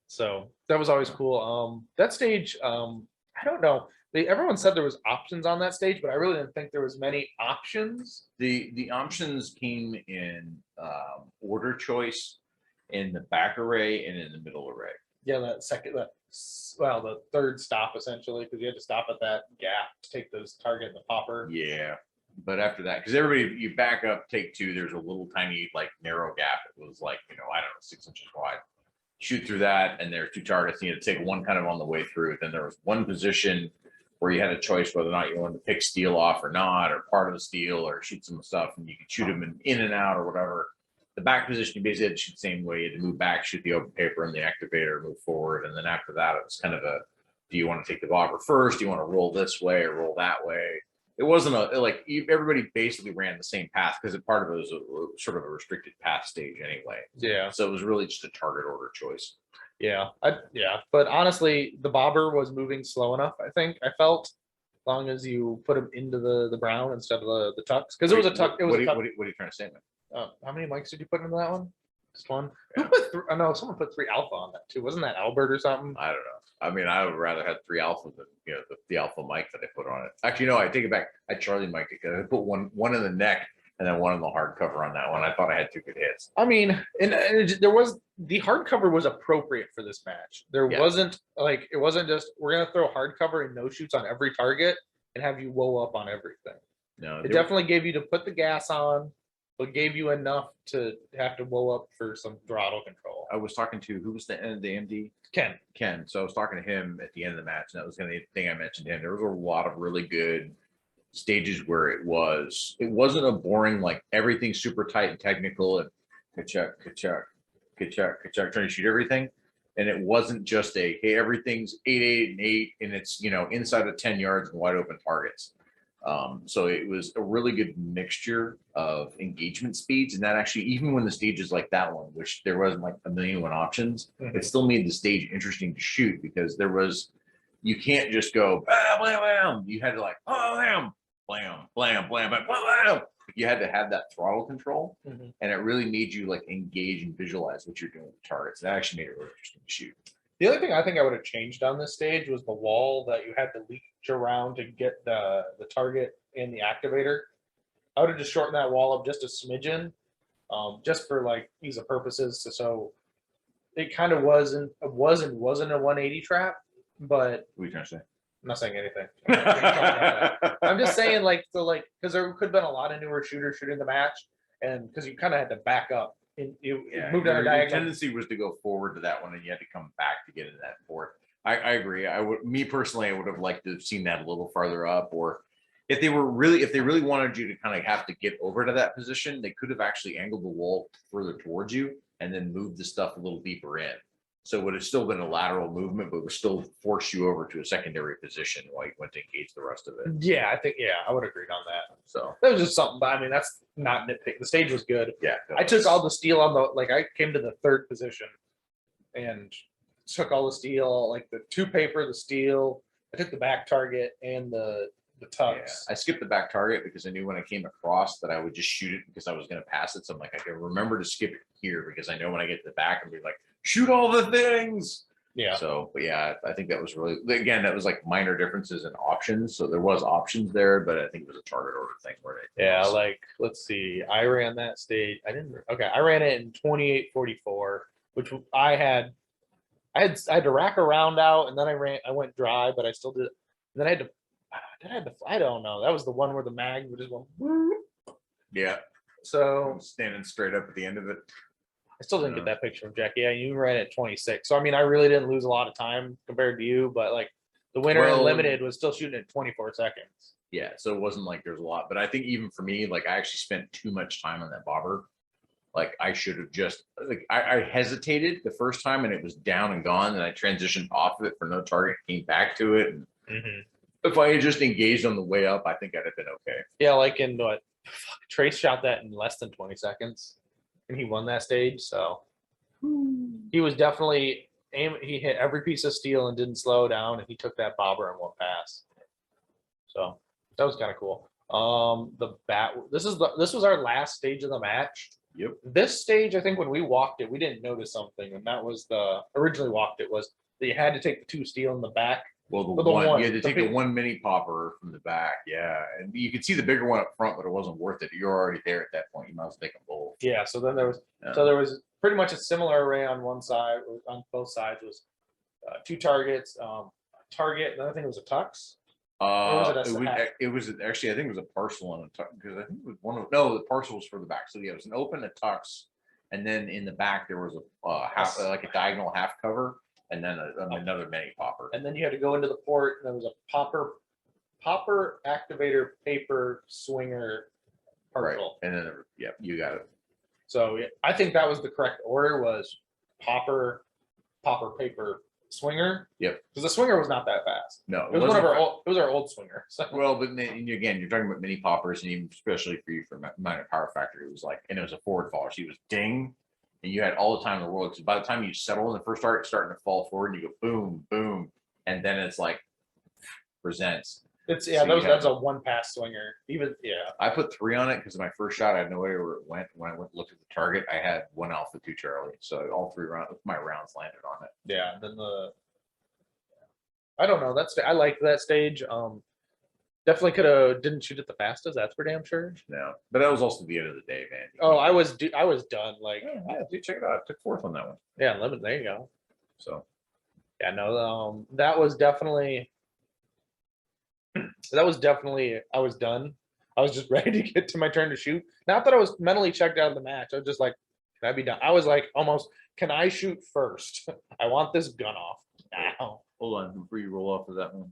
So that was always cool. That stage, I don't know. Everyone said there was options on that stage, but I really didn't think there was many options. The options came in order choice, in the back array, and in the middle array. Yeah, the third stop essentially, because you had to stop at that gap to take those target and the popper. Yeah. But after that, because everybody, you back up, take 2, there's a little tiny, narrow gap. It was I don't know, 6 inches wide. Shoot through that, and there's 2 targets. You had to take one kind of on the way through. Then there was one position where you had a choice whether or not you wanted to pick steel off or not, or part of the steel, or shoot some stuff, and you could shoot them in and out or whatever. The back position, you basically had to shoot the same way. You had to move back, shoot the open paper and the activator, move forward. And then after that, it was kind of do you want to take the bobber first? Do you want to roll this way or roll that way? It wasn't everybody basically ran the same path because part of it was sort of a restricted path stage anyway. Yeah. So it was really just a target order choice. Yeah. But honestly, the bobber was moving slow enough. I think I felt, as long as you put him into the brown instead of the tux, because it was a tuck. What are you trying to say, man? How many mics did you put into that one? Just one. Yeah. Who put no, someone put 3 alpha on that too. Wasn't that Albert or something? I don't know. I mean, I would rather have 3 alpha than the alpha mic that I put on it. Actually, no, I take it back. I Charlie mic it because I put one in the neck and then one in the hardcover on that one. I thought I had 2 good hits. I mean, and there was the hardcover was appropriate for this match. There wasn't it wasn't just we're gonna throw hardcover and no shoots on every target and have you woe up on everything. No, it definitely gave you to put the gas on, but gave you enough to have to woe up for some throttle control. I was talking to who was the MD? Ken. So I was talking to him at the end of the match, and that was kind of the thing I mentioned to him. There was a lot of really good stages where it wasn't a boring, like everything's super tight and technical and ka-chuck, ka-chuck, ka-chuck, ka-chuck, trying to shoot everything. And it wasn't just hey, everything's 8, 8, and 8, and it's, inside of 10 yards and wide open targets. So it was a really good mixture of engagement speeds. And that actually, even when the stage is like that one, which there wasn't like a million and one options, it still made the stage interesting to shoot because you can't just go, bam, blam, blam. You had to like, oh, blam, blam, blam, blam, blam, blam. You had to have that throttle control, and it really made you like engage and visualize what you're doing with the targets. That actually made it really interesting to shoot. The other thing I think I would have changed on this stage was the wall that you had to leech around to get the target and the activator. I would have just shortened that wall up just a smidgen, just for like ease of purposes. So it kind of wasn't a 180 trap, but What are you trying to say? I'm not saying anything. I'm just saying because there could have been a lot of newer shooters shooting the match, and because you kind of had to back up. You moved on a your diagonal. tendency was to go forward to that one, and you had to come back to get into that fourth. I agree. Me personally, I would have liked to have seen that a little farther up, or if they really wanted you to kind of have to get over to that position, they could have actually angled the wall further towards you and then moved the stuff a little deeper in. So it would have still been a lateral movement, but would still force you over to a secondary position while you went to engage the rest of it. Yeah, I would agree on that. So that was just something, but I mean, that's not nitpick. The stage was good. Yeah. I took all the steel on I came to the third position and took all the steel, like the two paper, the steel. I took the back target and the tux. Yeah. I skipped the back target because I knew when I came across that I would just shoot it because I was going to pass it. So I'm like, I can remember to skip it here because I know when I get to the back and be like, shoot all the things. Yeah. So, but yeah, I think that was really, again, that was like minor differences in options. So there was options there, but I think it was a target order thing where let's see. I ran that stage. I ran it in 28:44, which I had to rack a round out, and then I went dry, but I still did. And then I don't know. That was the one where the mag would just go. Yeah. So standing straight up at the end of it. I still didn't get that picture of Jack. Yeah, you ran at 26. So I mean, I really didn't lose a lot of time compared to you, but like the winner in limited was still shooting at 24 seconds. Yeah, so it wasn't like there's a lot, but I think even for me, like I actually spent too much time on that bobber. Like I should have just I hesitated the first time and it was down and gone, and I transitioned off of it for no target, came back to it. And if I had just engaged on the way up, I think I'd have been okay. Yeah, like in what Trace shot that in less than 20 seconds. And he won that stage, so he was definitely he hit every piece of steel and didn't slow down, and he took that bobber and went past. So that was kind of cool. This was our last stage of the match. Yep. This stage, I think when we walked it, we didn't notice something, and that was originally walked it was that you had to take the two steel in the back. Well, you had to take the one mini popper from the back, yeah, and you could see the bigger one up front, but it wasn't worth it. You're already there at that point. You might as well take them both. Yeah. So then there was pretty much a similar array on one side. On both sides was two targets, a target. Another thing was a tux. It was actually, I think it was a parcel and a tux, because I think it was the parcel was for the back. So yeah, it was an open, a tux, and then in the back there was a half, like a diagonal half cover. And then another mini popper. And then you had to go into the port. And there was a popper activator paper swinger partial. Right. And then you got it. So I think that was the correct order, was popper paper swinger. Yep. Because the swinger was not that fast. No, it was our old swinger. So. Well, but then, again, you're talking about mini poppers, and even especially for you for minor power factor, it was like, and it was a forward fall. So it was ding. And you had all the time in the world, because by the time you settle in the first target, starting to fall forward, and you go boom, boom, and then it's like presents. That's a one pass swinger. I put 3 on it because my first shot, I had no idea where it went. When I went to look at the target, I had 1 Alpha, 2 Charlie, so all 3 my rounds landed on it. Yeah. Then I don't know. I liked that stage. Definitely didn't shoot it the fastest. That's for damn sure. No, but that was also the end of the day, man. Oh, I was done. Like, dude, check it out. I took 4th on that one. Yeah, lemon. There you go. So, yeah, no, that was definitely. I was done. I was just ready to get to my turn to shoot. Not that I was mentally checked out of the match. I was just like, can I be done? I was like, almost, can I shoot first? I want this gun off now. Hold on before you roll off of that one.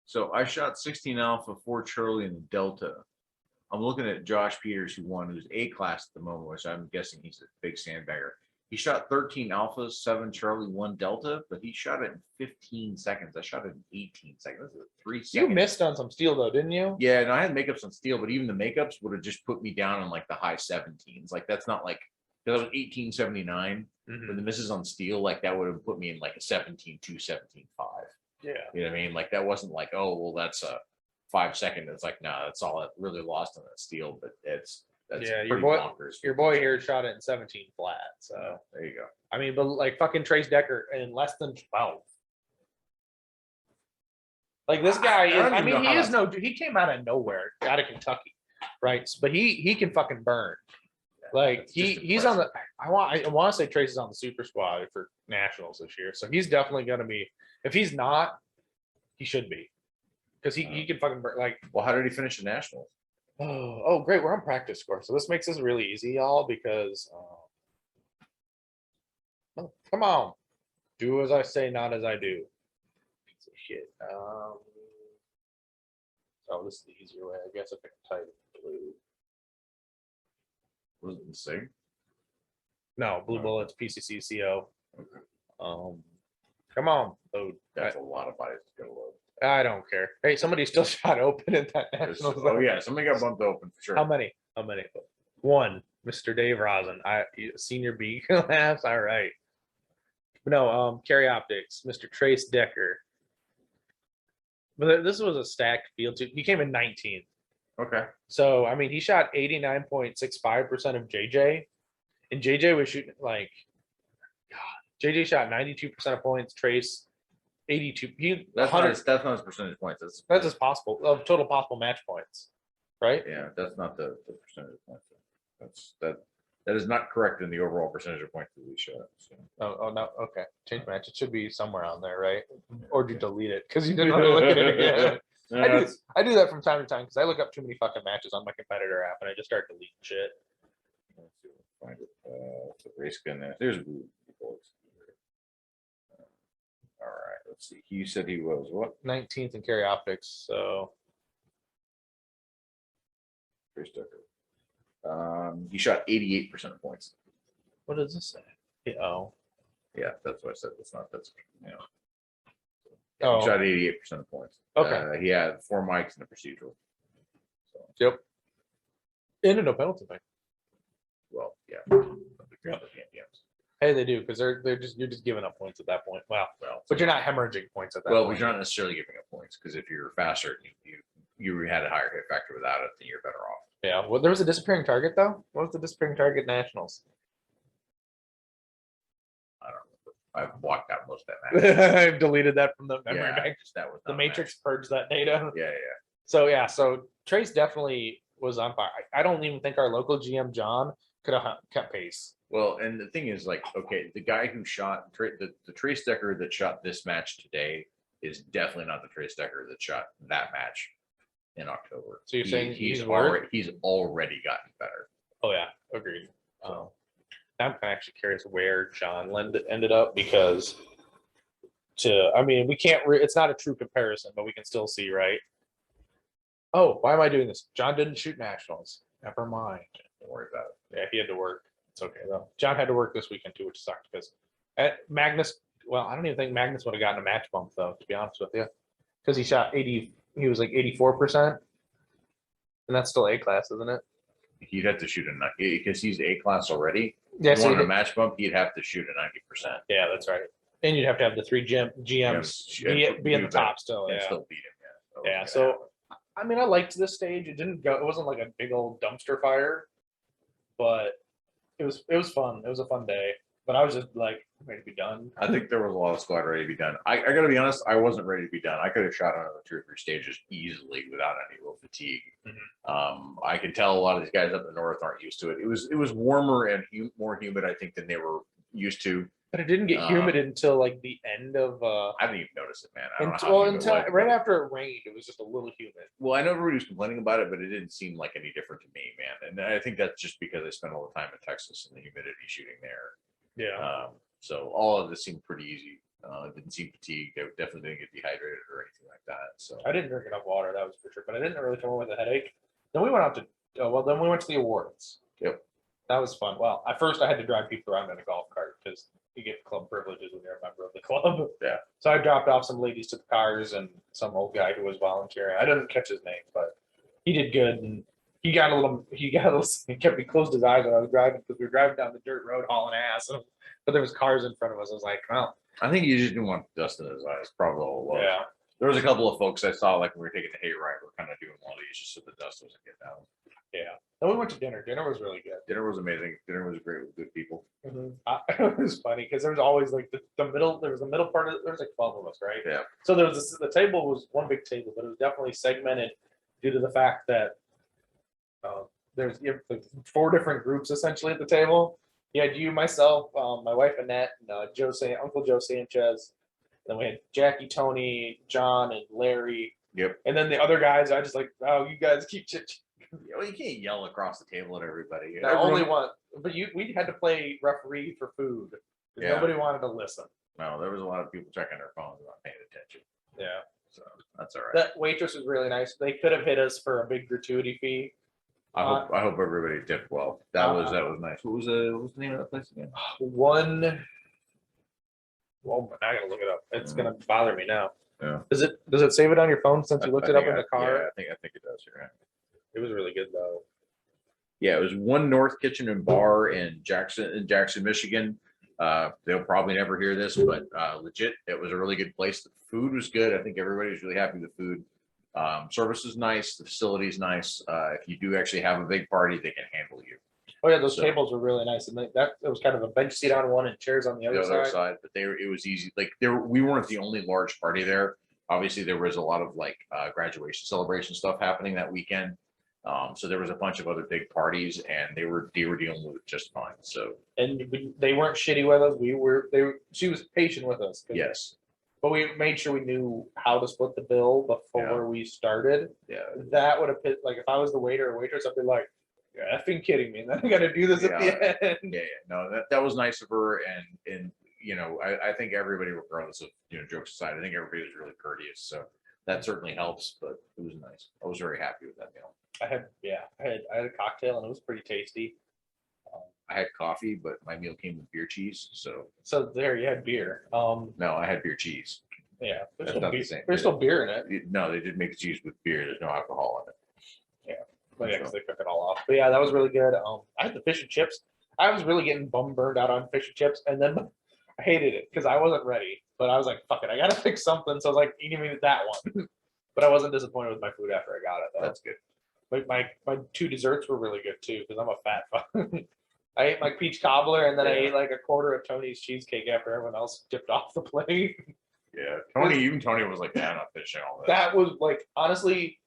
So I shot 16 Alpha, 4 Charlie, and Delta. I'm looking at Josh Peters, who won, who's A class at the moment, which I'm guessing he's a big sandbagger. He shot 13 Alphas, 7 Charlie, 1 Delta, but he shot it in 15 seconds. I shot it in 18 seconds. This is 3 seconds. You missed on some steel though, didn't you? Yeah, and I had makeups on steel, but even the makeups would have just put me down in like the high 17s. Like that's not like, because I was 1879. But the misses on steel, like that would have put me in like a 17-2, 17-5. Yeah. You know what I mean? Like that wasn't like, oh, well, that's a 5 second. It's like, no, that's all that really lost on that steel. But that's Yeah, pretty bonkers. your boy here shot it in 17 flat. So there you go. I mean, but like fucking Trace Decker in less than 12. Like this guy, I mean, he came out of nowhere, out of Kentucky, right? But he can fucking burn. Like he's on the. I want to say Trace is on the super squad for nationals this year, so he's definitely gonna be. If he's not, he should be, because he can fucking burn. Like, well, how did he finish the nationals? Oh, great, we're on practice score, so this makes this really easy, y'all, because come on, do as I say, not as I do. Piece of shit. Oh, this is the easier way, I guess. If I can type blue. Was it the SIG? No, blue bullets, PCCCO. Come on, load. That's a lot of bodies to go load. I don't care. Hey, somebody still shot open in that national. Oh yeah, somebody got bumped open for sure. How many? One, Mr. Dave Rosen. Senior B class. All right. No, carry optics, Mr. Trace Decker. But this was a stacked field too. He came in 19th. Okay. So I mean, he shot 89.65% of JJ, and JJ was shooting like, God. JJ shot 92% of points. Trace 82. That's not his percentage points. That's his possible of total possible match points, right? Yeah, that's not the percentage points. That is not correct in the overall percentage of points that we shot. So. Oh no, okay. Change match. It should be somewhere on there, right? Or do you delete it because you didn't want to look at it again? No, I do that from time to time because I look up too many fucking matches on my competitor app and I just start deleting shit. Let's see, find it. The race gun there. There's blue bullets. All right, let's see. He said he was what? 19th in carry optics. So Trace Decker. He shot 88% of points. what does this say? Oh, yeah, that's what I said. That's you know. Oh. He shot 88% of points. Okay. He had 4 mics in the procedural. So, yep. And a no penalty thing. well, yeah. Yep. Hey, they do because you're just giving up points at that point. Well, but you're not hemorrhaging points at that point. Well, you're not necessarily giving up points because if you're faster, you had a higher hit factor without it, then you're better off. Yeah. Well, there was a disappearing target though. What was the disappearing target nationals? I don't know. I've blocked out most of that match. I've deleted that from the memory bank. That was The Matrix purged that data. Yeah. So Trace definitely was on fire. I don't even think our local GM John could have kept pace. Well, and the thing is, like, okay, the guy who shot the Trace Decker that shot this match today is definitely not the Trace Decker that shot that match in October. So you're saying he's already gotten better. Oh yeah, agreed. I'm actually curious where John ended up because we can't. It's not a true comparison, but we can still see, right? Oh, why am I doing this? John didn't shoot nationals. Never mind. Don't worry about it. Yeah, he had to work. It's okay though. John had to work this weekend too, which sucked because at Magnus. Well, I don't even think Magnus would have gotten a match bump though, to be honest with you, because he shot 80. He was like 84%, and that's still A class, isn't it? He'd have to shoot because he's A class already. Yeah, if he wanted a match bump, he'd have to shoot a 90%. Yeah, that's right. And you'd have to have the 3 GMs be in the top still. Yeah. Still beat him. Yeah. So I mean, I liked this stage. It wasn't like a big old dumpster fire, but it was fun. It was a fun day. But I was just like ready to be done. I think there was a lot of squad ready to be done. I got to be honest, I wasn't ready to be done. I could have shot another 2 or 3 stages easily without any real fatigue. Mm-hmm. I can tell a lot of these guys up in the north aren't used to it. It was warmer and more humid, I think, than they were used to. But it didn't get humid until like the end of. I didn't even notice it, man. I don't know until right after it rained, it was just a little humid. Well, I know everybody was complaining about it, but it didn't seem like any different to me, man. And I think that's just because I spent all the time in Texas and the humidity shooting there. Yeah. So all of this seemed pretty easy Didn't seem fatigued. They definitely didn't get dehydrated or anything like that. So I didn't drink enough water, that was for sure, but I didn't really come away with a headache. Then we went out to, then we went to the awards. Yep. That was fun. Well, at first I had to drive people around in a golf cart because you get club privileges when you're a member of the club. Yeah. So I dropped off some ladies to the cars and some old guy who was volunteering. I didn't catch his name, but he did good. And he he closed his eyes when I was driving because we were driving down the dirt road hauling ass. But there was cars in front of us. I was like, well, I think he just didn't want dust in his eyes. Probably all it was. yeah. There was a couple of folks I saw like when we were taking the hayride. We're kind of doing one of these just so the dust wasn't getting out. Yeah. Then we went to dinner. Dinner was really good. Dinner was amazing. Dinner was great with good people. It was funny because there was always like the middle. There was the middle part of there was like 12 of us, right? Yeah. So there was the table was one big table, but it was definitely segmented due to the fact that there's you have like 4 different groups essentially at the table. You had you, myself, my wife Annette, and Uncle Joe Sanchez. Then we had Jackie, Tony, John, and Larry. Yep. And then the other guys, I just like, oh, you guys keep chit. Well, you can't yell across the table at everybody. The only one, but we had to play referee for food. Yeah. Nobody wanted to listen. No, there was a lot of people checking their phones, not paying attention. Yeah. So that's all right. That waitress was really nice. They could have hit us for a big gratuity fee. I hope everybody tipped well. That was nice. What was the name of that place again? One. Well, I gotta look it up. It's gonna bother me now. Yeah. Does it save it on your phone since you looked it up in the car? Yeah, I think it does. You're right. It was really good though. Yeah, it was One North Kitchen and Bar in Jackson, Michigan. They'll probably never hear this, but legit, it was a really good place. The food was good. I think everybody was really happy with the food. Service is nice. The facility is nice. If you do actually have a big party, they can handle you. Oh yeah, those tables were really nice, and it was kind of a bench seat on one and chairs on the other side. But it was easy. Like we weren't the only large party there. Obviously, there was a lot of like graduation celebration stuff happening that weekend. So there was a bunch of other big parties, and they were dealing with it just fine. So they weren't shitty with us. She was patient with us. Yes. But we made sure we knew how to split the bill before we started. Yeah. That would have been like if I was the waiter or waitress, I'd be like, "You're effing kidding me!" And then I got to do this at the end. Yeah. No, that was nice of her, and you know, I think everybody, regardless of jokes aside, I think everybody was really courteous. So that certainly helps. But it was nice. I was very happy with that meal. I had a cocktail and it was pretty tasty. I had coffee, but my meal came with beer cheese. So there you had beer. No, I had beer cheese. Yeah, That's not the same. There's still beer in it. No, they did make the cheese with beer. There's no alcohol in it. Yeah, but yeah, because they cook it all off. But yeah, that was really good. I had the fish and chips. I was really getting burned out on fish and chips, and then I hated it because I wasn't ready. But I was like, "Fuck it, I gotta fix something." So I was like, "You give me that one." But I wasn't disappointed with my food after I got it. Though. That's good. But my 2 desserts were really good too because I'm a fat fuck. I ate my peach cobbler and then I ate like a quarter of Tony's cheesecake after everyone else dipped off the plate. Yeah, Tony was like, "Yeah, I'm not finishing all this." That was like honestly,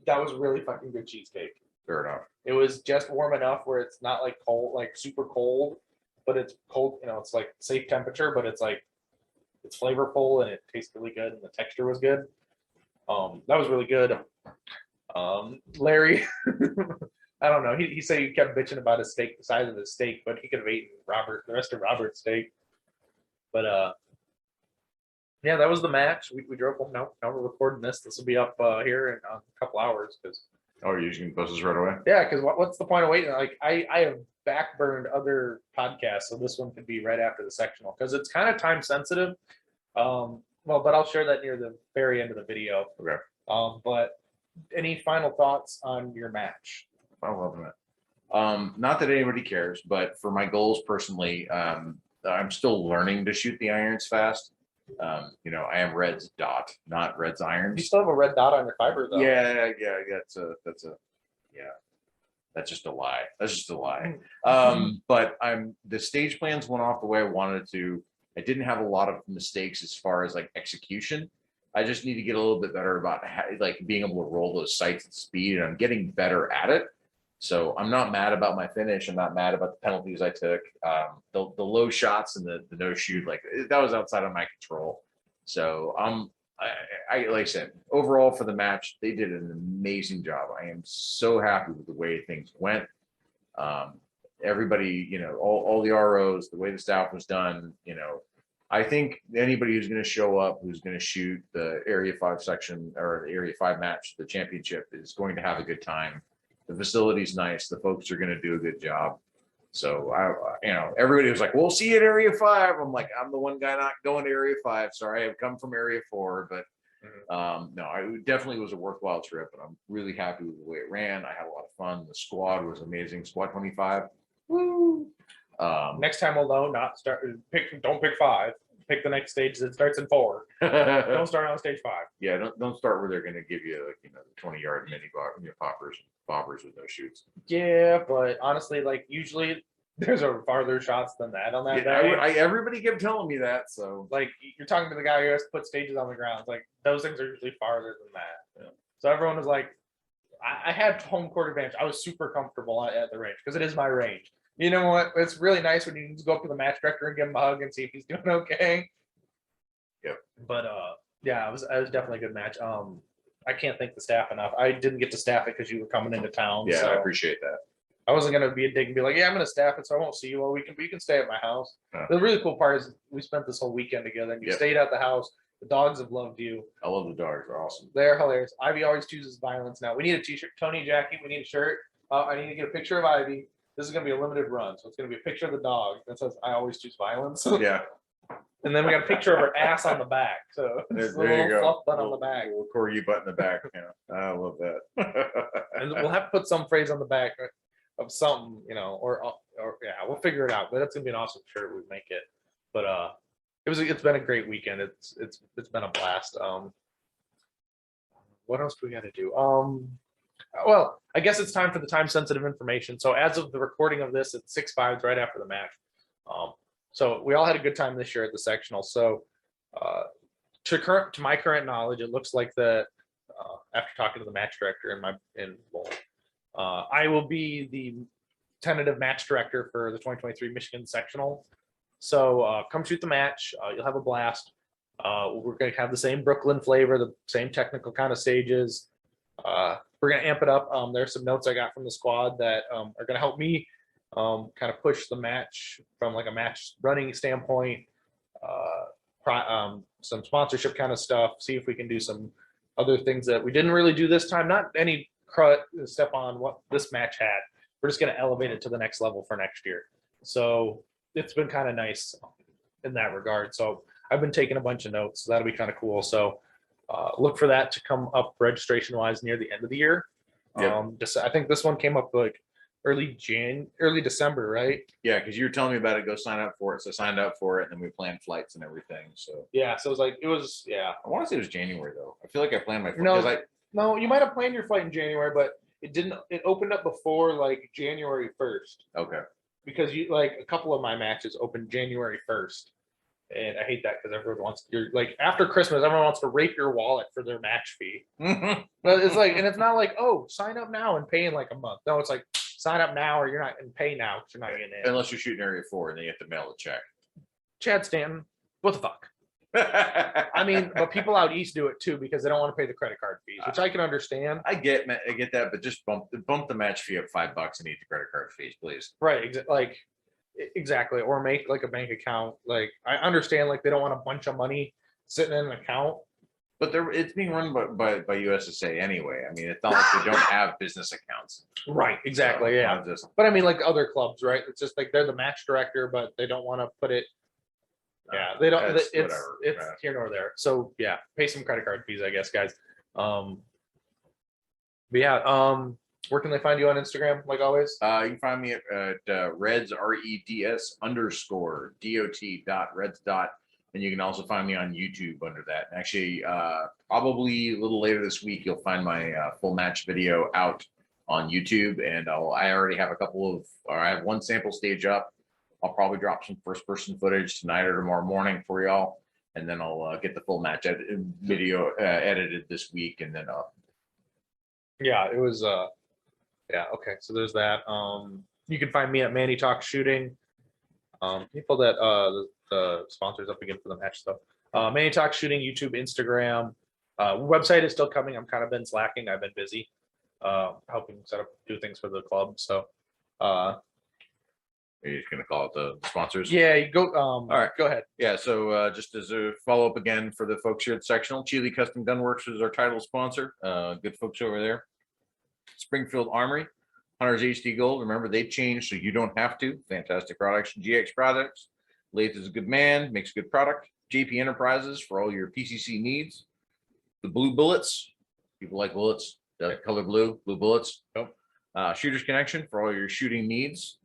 that was really fucking good cheesecake. Fair enough. It was just warm enough where it's not like cold, like super cold, but it's cold. It's like safe temperature, but it's flavorful and it tastes really good and the texture was good. That was really good. Larry, I don't know. He said he kept bitching about his steak, the size of his steak, but he could have eaten the rest of Robert's steak. But yeah, that was the match. We drove home. Now we're recording this. This will be up here in a couple hours because. Oh, you're just gonna post this right away? Yeah, because what's the point of waiting? Like I have backburned other podcasts, so this one could be right after the sectional because it's kind of time sensitive. But I'll share that near the very end of the video. Okay. But any final thoughts on your match? I love that. Not that anybody cares, but for my goals personally, I'm still learning to shoot the irons fast. I am Red's dot, not Red's irons. You still have a red dot on your fiber though. Yeah. That's just a lie. That's just a lie. But the stage plans went off the way I wanted to. I didn't have a lot of mistakes as far as like execution. I just need to get a little bit better about being able to roll those sights at speed, and I'm getting better at it. So I'm not mad about my finish. I'm not mad about the penalties I took. The low shots and the no shoot, that was outside of my control. So I like I said, overall for the match, they did an amazing job. I am so happy with the way things went. Everybody, all the ROs, the way the staff was done, I think anybody who's going to show up, who's going to shoot the Area 5 section or the Area 5 match, the championship, is going to have a good time. The facility's nice. The folks are going to do a good job. So everybody was like, "We'll see you at Area 5." I'm like, I'm the one guy not going to Area 5. Sorry, I've come from Area 4, but no, it definitely was a worthwhile trip, and I'm really happy with the way it ran. I had a lot of fun. The squad was amazing. Squad 25. Woo! Next time we'll know not start don't pick 5. Pick the next stage that starts in 4. Don't start on stage 5. Yeah, don't start where they're going to give you the 20-yard mini bobbers with no shoots. Yeah, but honestly, like usually there's a farther shots than that on that Yeah, day. everybody kept telling me that. So like you're talking to the guy who has to put stages on the ground. Like those things are usually farther than that. Yeah. So everyone was like, I had home court advantage. I was super comfortable at the range because it is my range. You know what? It's really nice when you can just go up to the match director and give him a hug and see if he's doing okay. Yep. But yeah, it was definitely a good match. I can't thank the staff enough. I didn't get to staff it because you were coming into town. Yeah, so I appreciate that. I wasn't gonna be a dick and be like, yeah, I'm gonna staff it, so I won't see you all weekend. But you can stay at my house. The really cool part is we spent this whole weekend together, and you stayed at the house. The dogs have loved you. I love the dogs. They're awesome. They're hilarious. Ivy always chooses violence now. We need a t-shirt. Tony, Jackie, we need a shirt. I need to get a picture of Ivy. This is going to be a limited run. So it's going to be a picture of the dog that says, I always choose violence. Yeah. And then we got a picture of her ass on the back. So it's a There you little go. fluff butt on the back. Little corgi butt in the back. Yeah, I love that. And we'll have to put some phrase on the back of something, or yeah, we'll figure it out. But that's going to be an awesome shirt. We make it. But it's been a great weekend. It's been a blast. What else do we got to do? Well, I guess it's time for the time sensitive information. So as of the recording of this, it's 6-5 right after the match. So we all had a good time this year at the sectional. So to my current knowledge, it looks like after talking to the match director I will be the tentative match director for the 2023 Michigan sectional. So come shoot the match. You'll have a blast. We're going to have the same Brooklyn flavor, the same technical kind of stages. We're going to amp it up. There's some notes I got from the squad that are going to help me kind of push the match from like a match running standpoint, some sponsorship kind of stuff, see if we can do some other things that we didn't really do this time. Not any step on what this match had. We're just going to elevate it to the next level for next year. So it's been kind of nice in that regard. So I've been taking a bunch of notes. So that'll be kind of cool. So look for that to come up registration wise near the end of the year. Yep. I think this one came up like early December, right? Yeah, because you were telling me about it. Go sign up for it. So I signed up for it, and then we planned flights and everything. So yeah, so I want to say it was January though. I feel like I planned my flight. No, you might have planned your flight in January, but it didn't. It opened up before like January 1st. Okay. Because a couple of my matches opened January 1st. And I hate that because everyone wants after Christmas, everyone wants to rape your wallet for their match fee. But it's and it's not like, oh, sign up now and pay in like a month. No, it's like sign up now or you're not and pay now because you're not getting in. Unless you're shooting Area 4 and then you have to mail a check. Chad Stanton, what the fuck? I mean, but people out east do it too because they don't want to pay the credit card fees, which I can understand. I get that, but just bump the match fee up $5 and eat the credit card fees, please. Right, exactly, or make like a bank account. I understand they don't want a bunch of money sitting in an account, but it's being run by USSA anyway. I mean, it's not like they don't have business accounts. Right, exactly. So, but I mean, like other clubs, right? It's just they're the match director, but they don't want to put it. Yeah, they don't. It's here nor there. So yeah, pay some credit card fees, I guess, guys. But yeah, where can they find you on Instagram, like always? You can find me at Reds REDS _ Reds . And you can also find me on YouTube under that. Actually, probably a little later this week, you'll find my full match video out on YouTube. And I already have I have one sample stage up. I'll probably drop some first person footage tonight or tomorrow morning for y'all. And then I'll get the full match video edited this week and then up. Yeah, it was yeah, okay. So there's that. You can find me at Manny Talks Shooting. People that the sponsors up again for the match stuff. Manny Talks Shooting, YouTube, Instagram. Website is still coming. I'm kind of been slacking. I've been busy helping do things for the club. So Are you just gonna call it the sponsors? Yeah, you go. All right, go ahead. Yeah, so just as a follow up again for the folks here at Sectional, Chile Custom Gun Works is our title sponsor. Good folks over there. Springfield Armory, Hunters HD Gold. Remember, they've changed, so you don't have to. Fantastic products. GX Products. Lath is a good man, makes good product. JP Enterprises for all your PCC needs. The Blue Bullets. People like bullets. The color blue bullets. Yep. Shooters Connection for all your shooting needs.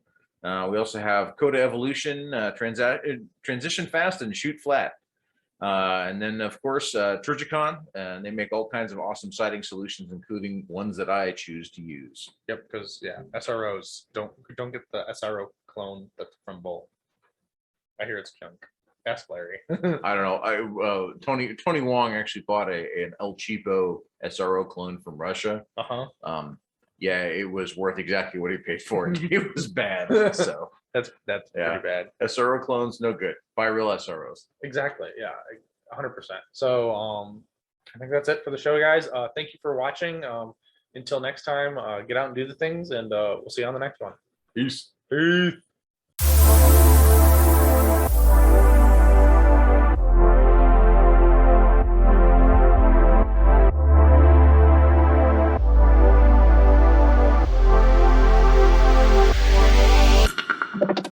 We also have Coda Evolution, Transition Fast and Shoot Flat. And then, of course, Trijicon, and they make all kinds of awesome sighting solutions, including ones that I choose to use. Yep, because SROs don't get the SRO clone that's from Bolt. I hear it's junk. Ask Larry. I don't know. Tony Wong actually bought an El Cheapo SRO clone from Russia. Yeah, it was worth exactly what he paid for it. It was bad. So that's pretty bad. SRO clones, no good. Buy real SROs. Exactly. Yeah, 100%. So I think that's it for the show, guys. Thank you for watching. Until next time, get out and do the things, and we'll see you on the next one. Peace. Peace.